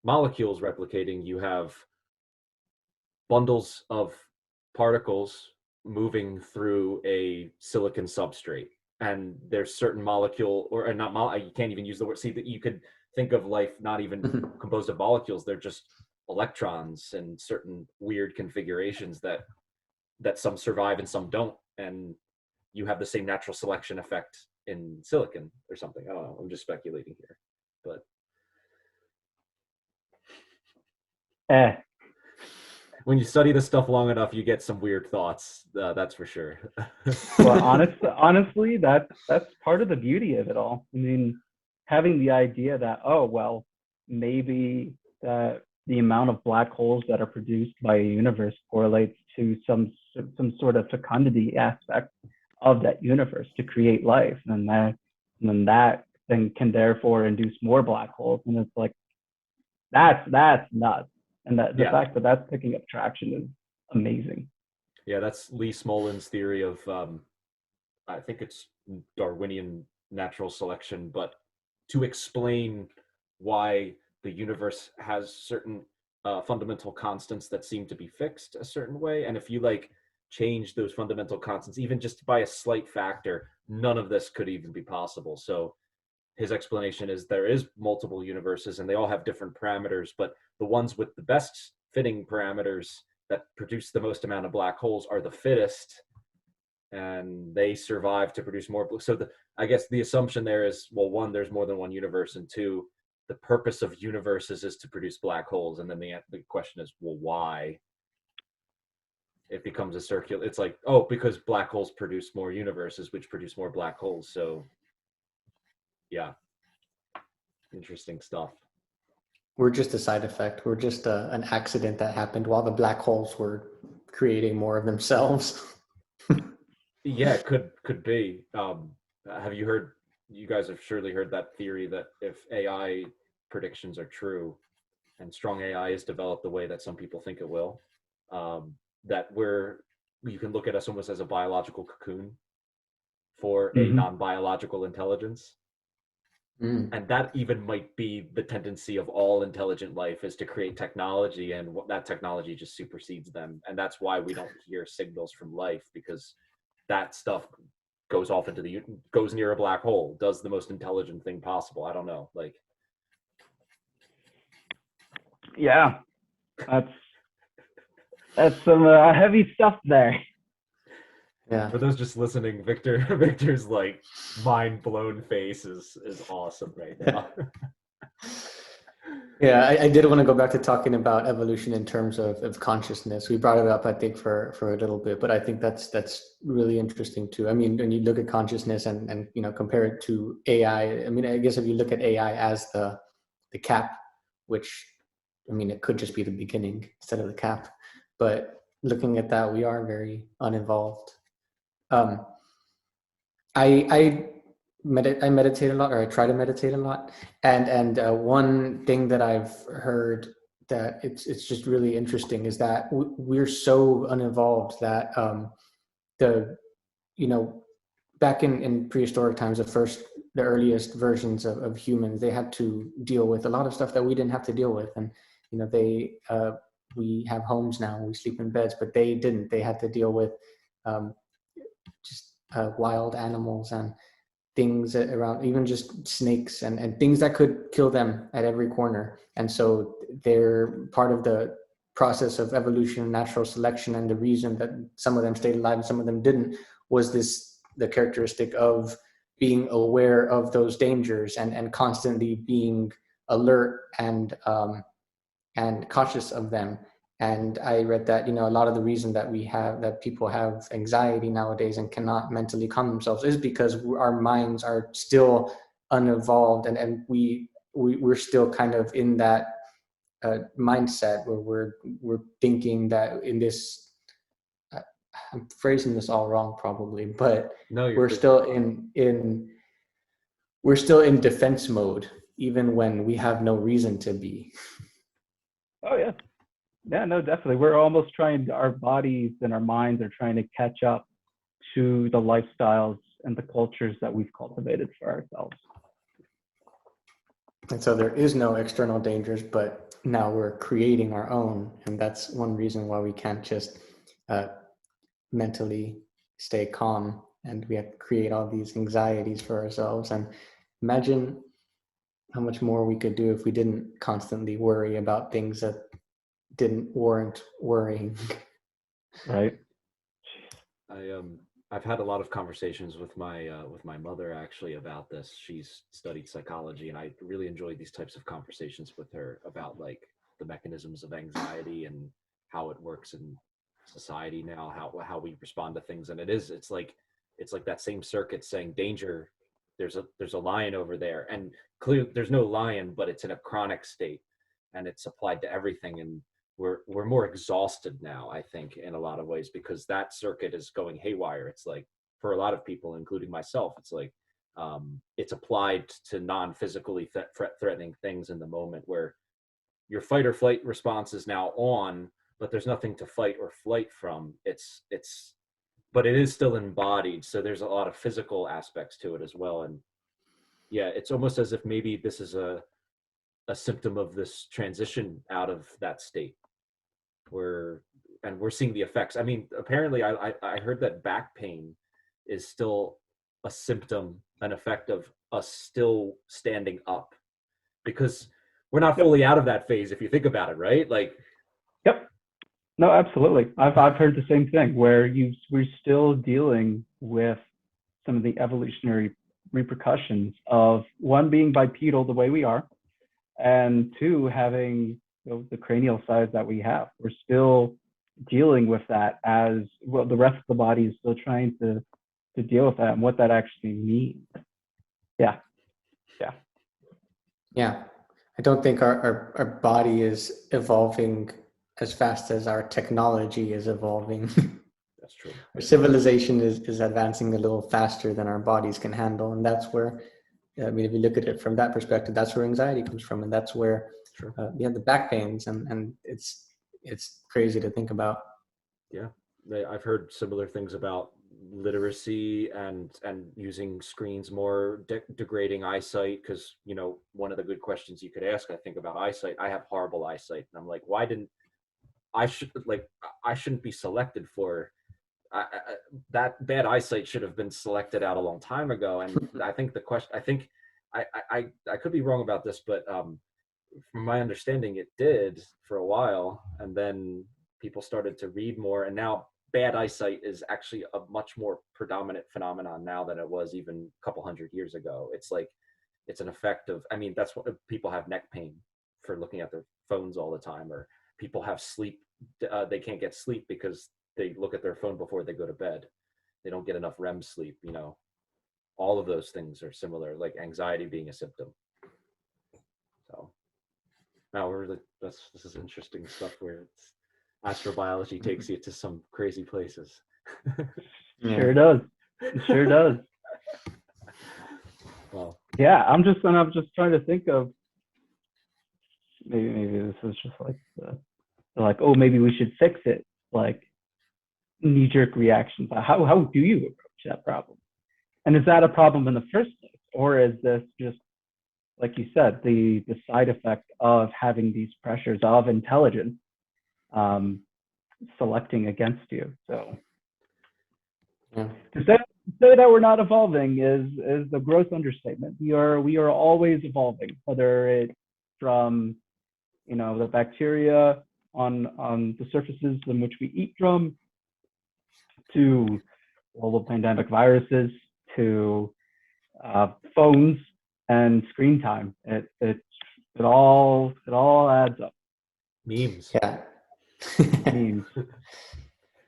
molecules replicating, you have bundles of particles moving through a silicon substrate. And there's certain molecule, or not, you can't even use the word, see, that you could think of life not even composed of molecules, they're just electrons and certain weird configurations that some survive and some don't. And you have the same natural selection effect in silicon or something. I don't know, I'm just speculating here. But when you study this stuff long enough, you get some weird thoughts. That's for sure. Well, honestly, that's part of the beauty of it all. I mean, having the idea that, oh well, maybe that the amount of black holes that are produced by a universe correlates to some sort of fecundity aspect of that universe to create life, and that then can therefore induce more black holes, and it's like that's nuts. And that the fact that that's picking up traction is amazing. Yeah, that's Lee Smolin's theory of, I think it's Darwinian natural selection, but to explain why the universe has certain fundamental constants that seem to be fixed a certain way. And if you like change those fundamental constants, even just by a slight factor, none of this could even be possible. So his explanation is there is multiple universes and they all have different parameters, but the ones with the best fitting parameters that produce the most amount of black holes are the fittest, and they survive to produce more. So I guess the assumption there is, well, one, there's more than one universe, and two, the purpose of universes is to produce black holes. And then the question is, well, why? It becomes a circular. It's like, oh, because black holes produce more universes, which produce more black holes. So yeah, interesting stuff. We're just a side effect. We're just an accident that happened while the black holes were creating more of themselves. Yeah, could be. Have you heard? You guys have surely heard that theory that if AI predictions are true, and strong AI is developed the way that some people think it will, that you can look at us almost as a biological cocoon for a non-biological intelligence. And that even might be the tendency of all intelligent life, is to create technology, and that technology just supersedes them. And that's why we don't hear signals from life, because that stuff goes off into goes near a black hole, does the most intelligent thing possible. I don't know, like. Yeah, that's some heavy stuff there. Yeah. For those just listening, Victor's like mind blown face is awesome right now. Yeah, I did want to go back to talking about evolution in terms of consciousness. We brought it up, I think, for a little bit, but I think that's really interesting too. I mean, when you look at consciousness and compare it to AI, I mean, I guess if you look at AI as the cap, which I mean, it could just be the beginning instead of the cap, but looking at that, we are very uninvolved. I meditate a lot, or I try to meditate a lot, and one thing that I've heard that it's just really interesting is that we're so uninvolved that the back in prehistoric times, the earliest versions of humans, they had to deal with a lot of stuff that we didn't have to deal with, and we have homes now, we sleep in beds, but they didn't. They had to deal with just wild animals and things around, even just snakes and things that could kill them at every corner. And so they're part of the process of evolution, natural selection, and the reason that some of them stayed alive and some of them didn't was the characteristic of being aware of those dangers and constantly being alert and cautious of them. And I read that, a lot of the reason that people have anxiety nowadays and cannot mentally calm themselves is because our minds are still unevolved, and we're still kind of in that mindset where we're thinking that in this, I'm phrasing this all wrong probably, but No, we're still in defense mode, even when we have no reason to be. Oh yeah. Yeah, no, definitely. We're almost our bodies and our minds are trying to catch up to the lifestyles and the cultures that we've cultivated for ourselves. And so there is no external dangers, but now we're creating our own. And that's one reason why we can't just mentally stay calm, and we have to create all these anxieties for ourselves. And imagine how much more we could do if we didn't constantly worry about things that didn't warrant worrying. Right. I've had a lot of conversations with my mother actually about this. She's studied psychology, and I really enjoyed these types of conversations with her about like the mechanisms of anxiety and how it works in society now, how we respond to things. And it's like that same circuit saying danger. There's a lion over there, and clearly there's no lion, but it's in a chronic state, and it's applied to everything. And we're more exhausted now, I think, in a lot of ways, because that circuit is going haywire. It's like, for a lot of people, including myself, it's like it's applied to non-physically threatening things in the moment, where your fight or flight response is now on, but there's nothing to fight or flight from. But it is still embodied, so there's a lot of physical aspects to it as well. And yeah, it's almost as if maybe this is a symptom of this transition out of that state, we're seeing the effects. I mean, apparently I heard that back pain is still a symptom, an effect of us still standing up, because we're not fully out of that phase if you think about it, right? Like, yep. No, absolutely. I've heard the same thing, where we're still dealing with some of the evolutionary repercussions of, one, being bipedal the way we are, and two, having the cranial size that we have. We're still dealing with that, as well. The rest of the body is still trying to deal with that and what that actually means. Yeah. I don't think our body is evolving as fast as our technology is evolving. that's true. Our civilization is advancing a little faster than our bodies can handle, and that's where, I mean, if you look at it from that perspective, that's where anxiety comes from, and that's where we have the back pains, and it's crazy to think about. Yeah, I've heard similar things about literacy and using screens more, degrading eyesight, because one of the good questions you could ask, I think, about eyesight. I have horrible eyesight, and I'm like, why didn't I shouldn't be selected for that bad eyesight? Should have been selected out a long time ago. And I think the question, I think I could be wrong about this, but from my understanding, it did for a while, and then people started to read more, and now bad eyesight is actually a much more predominant phenomenon now than it was even a couple hundred years ago. It's like, it's an effect of, I mean, that's what people have neck pain for looking at their phones all the time, or people have sleep, they can't get sleep because they look at their phone before they go to bed. They don't get enough REM sleep, you know. All of those things are similar, like anxiety being a symptom. So now this is interesting stuff where astrobiology takes you to some crazy places. Sure does. It sure does. Well, yeah, I'm just trying to think of maybe this is just like oh, maybe we should fix it, like knee-jerk reactions. How do you approach that problem? And is that a problem in the first place, or is this just, like you said, the side effect of having these pressures of intelligence selecting against you? So Yeah. to say that we're not evolving is the gross understatement. We are always evolving, whether it's from, you know, the bacteria on the surfaces in which we eat from, to global pandemic viruses, to phones and screen time. It all adds up. memes. Yeah. Memes.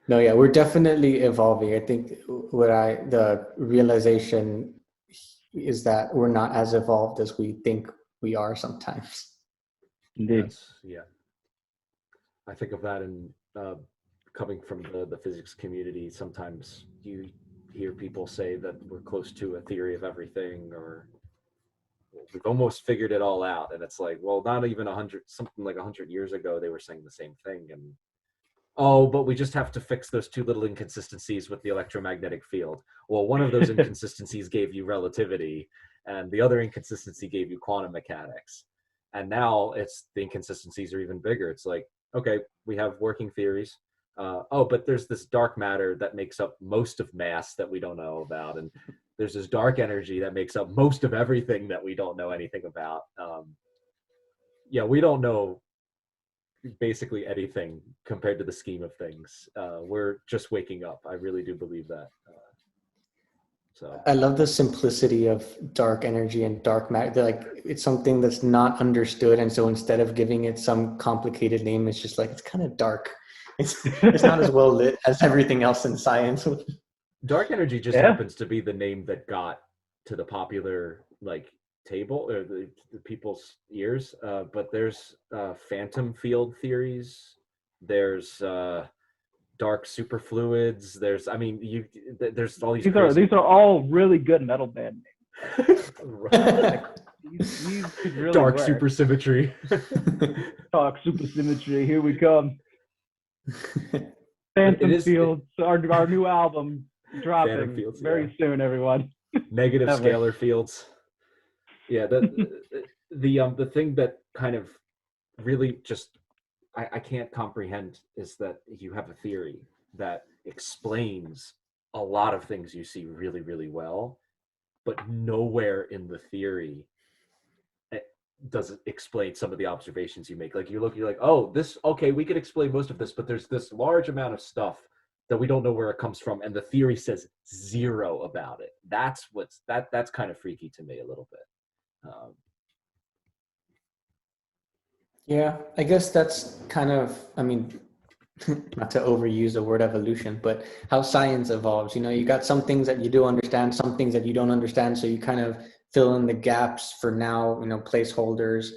No, yeah, we're definitely evolving. I think the realization is that we're not as evolved as we think we are sometimes. Indeed. Yeah. I think of that in coming from the physics community. Sometimes you hear people say that we're close to a theory of everything, or we've almost figured it all out. And it's like, well, not even 100 years ago, they were saying the same thing. And oh, but we just have to fix those two little inconsistencies with the electromagnetic field. Well, one of those inconsistencies gave you relativity, and the other inconsistency gave you quantum mechanics. And now the inconsistencies are even bigger. It's like, okay, we have working theories. But there's this dark matter that makes up most of mass that we don't know about. And there's this dark energy that makes up most of everything that we don't know anything about. We don't know basically anything compared to the scheme of things. We're just waking up. I really do believe that. So I love the simplicity of dark energy and dark matter. Like, it's something that's not understood, and so instead of giving it some complicated name, it's just like, it's kind of dark. It's not as well lit as everything else in science. Dark energy just happens to be the name that got to the popular table or the people's ears. But there's phantom field theories. There's dark superfluids. There's all these. These are all really good metal band names. These could really dark work. supersymmetry. Dark supersymmetry. Here we come. Phantom Fields. Our new album dropping Fields, very soon, everyone. Negative scalar fields. Yeah, the thing that kind of really just I can't comprehend is that you have a theory that explains a lot of things you see really, really well, but nowhere in the theory does it explain some of the observations you make. Like you're like, oh, we could explain most of this, but there's this large amount of stuff that we don't know where it comes from, and the theory says zero about it. That's kind of freaky to me a little bit. Yeah, I guess that's kind of, not to overuse the word evolution, but how science evolves. You got some things that you do understand, some things that you don't understand. So you kind of fill in the gaps for now, placeholders,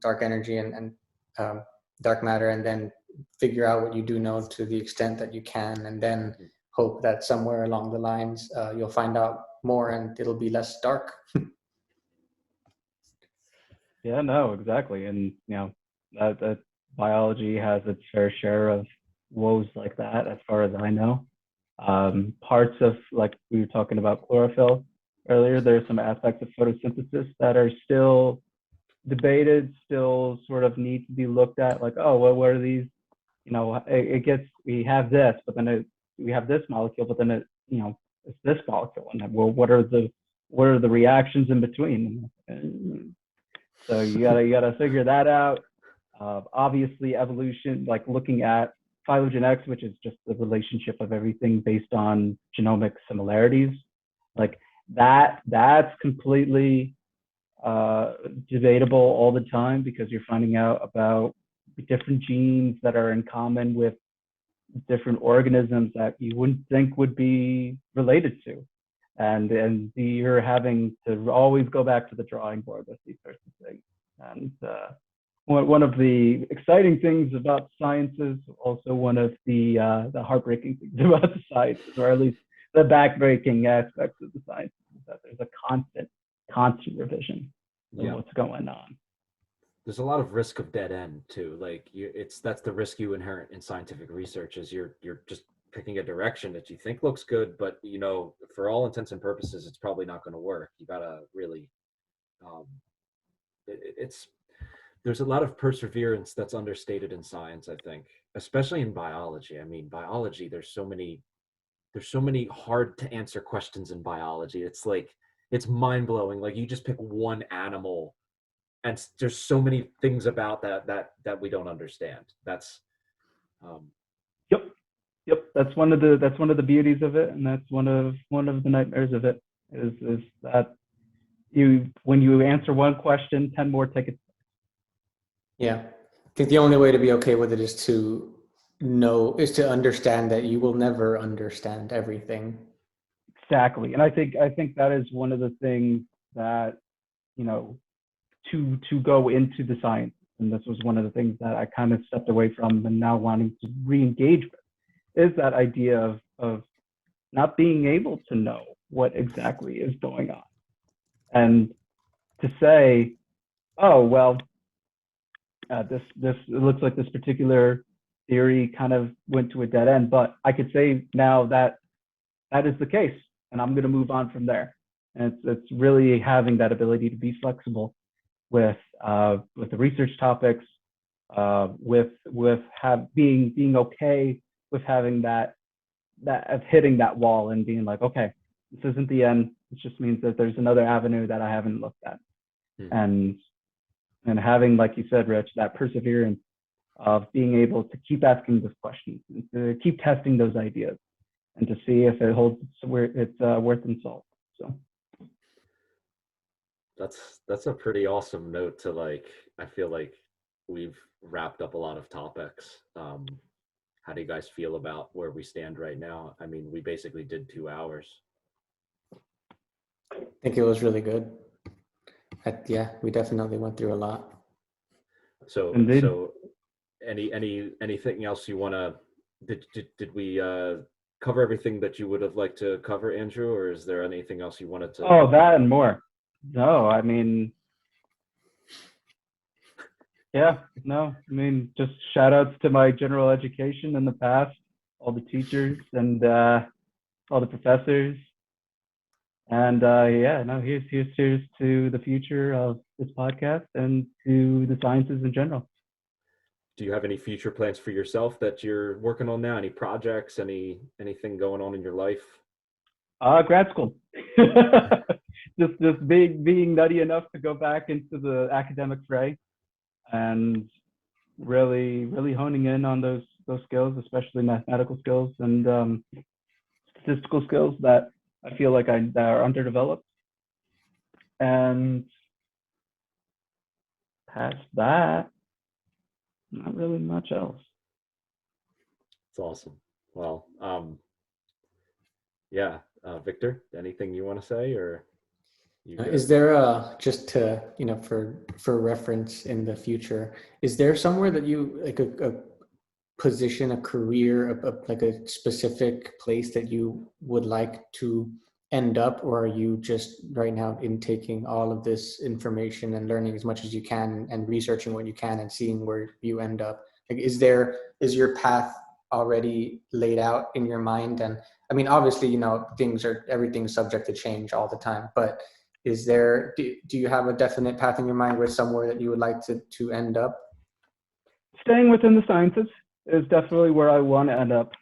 dark energy and dark matter, and then figure out what you do know to the extent that you can, and then hope that somewhere along the lines you'll find out more and it'll be less dark. Yeah, no, exactly. And, that biology has its fair share of woes like that, as far as I know. Parts of, like we were talking about chlorophyll earlier, there's some aspects of photosynthesis that are still debated, still sort of need to be looked at. Like, oh, well, what are these? We have this, but then we have this molecule, but then it's this molecule. And well, what are the reactions in between? So you gotta figure that out. Obviously, evolution, like looking at phylogenetics, which is just the relationship of everything based on genomic similarities, like that's completely debatable all the time because you're finding out about different genes that are in common with different organisms that you wouldn't think would be related to. And you're having to always go back to the drawing board with these sorts of things. And one of the exciting things about sciences, also one of the heartbreaking things about the sciences, or at least the backbreaking aspects of the sciences, is that there's a constant revision of what's going on. There's a lot of risk of dead end too. Like that's the risk you inherit in scientific research is you're just picking a direction that you think looks good, but for all intents and purposes, it's probably not going to work. You gotta really, there's a lot of perseverance that's understated in science, I think, especially in biology. I mean, biology, there's so many hard to answer questions in biology. It's mind blowing. Like you just pick one animal and there's so many things about that we don't understand. That's Yep. That's one of the beauties of it, and that's one of the nightmares of it is that when you answer one question, 10 more take it. Yeah, I think the only way to be okay with it is to understand that you will never understand everything. Exactly, and I think that is one of the things that to go into the science, and this was one of the things that I kind of stepped away from and now wanting to re-engage with, is that idea of not being able to know what exactly is going on, and to say, oh well, this it looks like this particular theory kind of went to a dead end, but I could say now that is the case, and I'm going to move on from there. And it's really having that ability to be flexible with the research topics, with being okay with having that of hitting that wall and being like, okay, this isn't the end. It just means that there's another avenue that I haven't looked at, and having, like you said, Rich, that perseverance of being able to keep asking those questions and to keep testing those ideas and to see if it holds it's worth insult. So that's a pretty awesome note to I feel like we've wrapped up a lot of topics. How do you guys feel about where we stand right now? I mean, we basically did 2 hours. I think it was really good. Yeah, we definitely went through a lot. So indeed. So anything else you want to, did we cover everything that you would have liked to cover, Andrew, or is there anything else you wanted to? Oh, that and more. No, I mean, yeah, no, I mean, just shout outs to my general education in the past, all the teachers and all the professors. And here's to the future of this podcast and to the sciences in general. Do you have any future plans for yourself that you're working on now? Any projects, anything going on in your life? Grad school. just being nutty enough to go back into the academic fray and really honing in on those skills, especially mathematical skills and statistical skills that I feel like that are underdeveloped. And past that, not really much else. It's awesome. Well, yeah, Victor, anything you want to say, or is there just to for reference in the future, is there somewhere that you like a position, a career, like a specific place that you would like to end up, or are you just right now intaking all of this information and learning as much as you can and researching what you can and seeing where you end up? Like, is your path already laid out in your mind? And I mean, obviously, everything's subject to change all the time, but do you have a definite path in your mind with somewhere that you would like to end up? Staying within the sciences is definitely where I want to end up,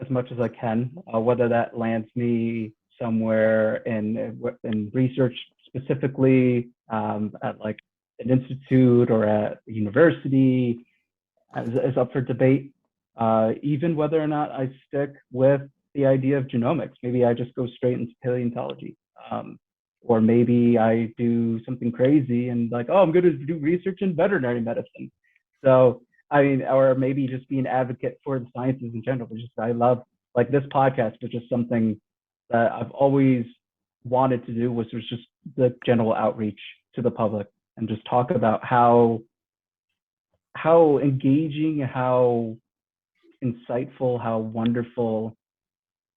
as much as I can. Whether that lands me somewhere in research specifically at like an institute or at a university is up for debate. Even whether or not I stick with the idea of genomics, maybe I just go straight into paleontology. Or maybe I do something crazy and like, oh, I'm going to do research in veterinary medicine. So, I mean, or maybe just be an advocate for the sciences in general. Which is, I love, like this podcast, which is something that I've always wanted to do, was just the general outreach to the public and just talk about how engaging, how insightful, how wonderful,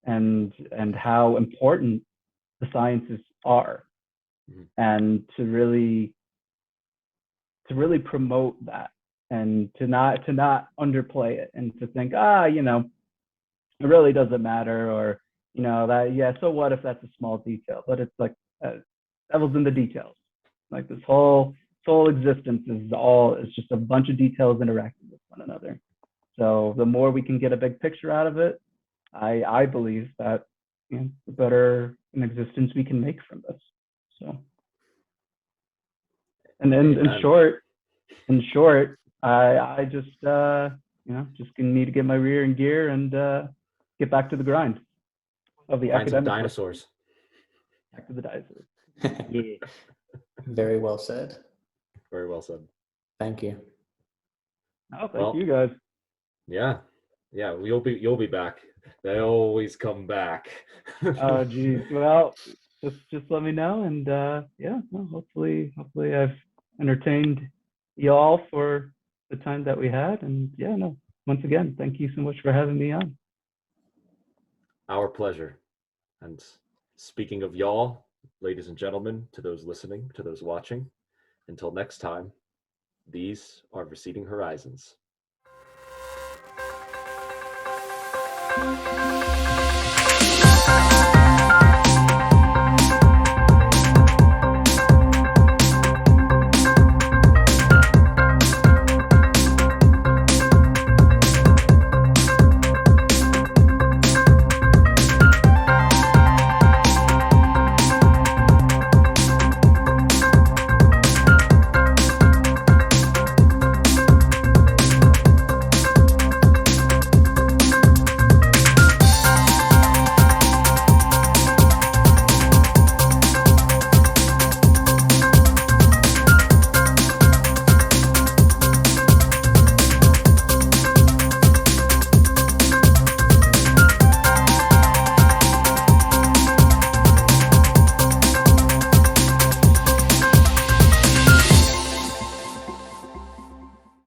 and how important the sciences are, and to really promote that, and to not underplay it, and to think, it really doesn't matter, or that, yeah, so what if that's a small detail? But it's like, devil's in the details. Like this whole existence is just a bunch of details interacting with one another. So the more we can get a big picture out of it, I believe that the better an existence we can make from this. So, and then in short, I just just need to get my rear in gear and get back to the grind of the academic dinosaurs. Back to the dinosaurs. Yeah. Very well said. Very well said. Thank you. Oh, thank you guys. Yeah, you'll be back. They always come back. Oh, geez. Well, just let me know, and hopefully I've entertained y'all for the time that we had, and once again, thank you so much for having me on. Our pleasure. And speaking of y'all, ladies and gentlemen, to those listening, to those watching, until next time, these are Receding Horizons.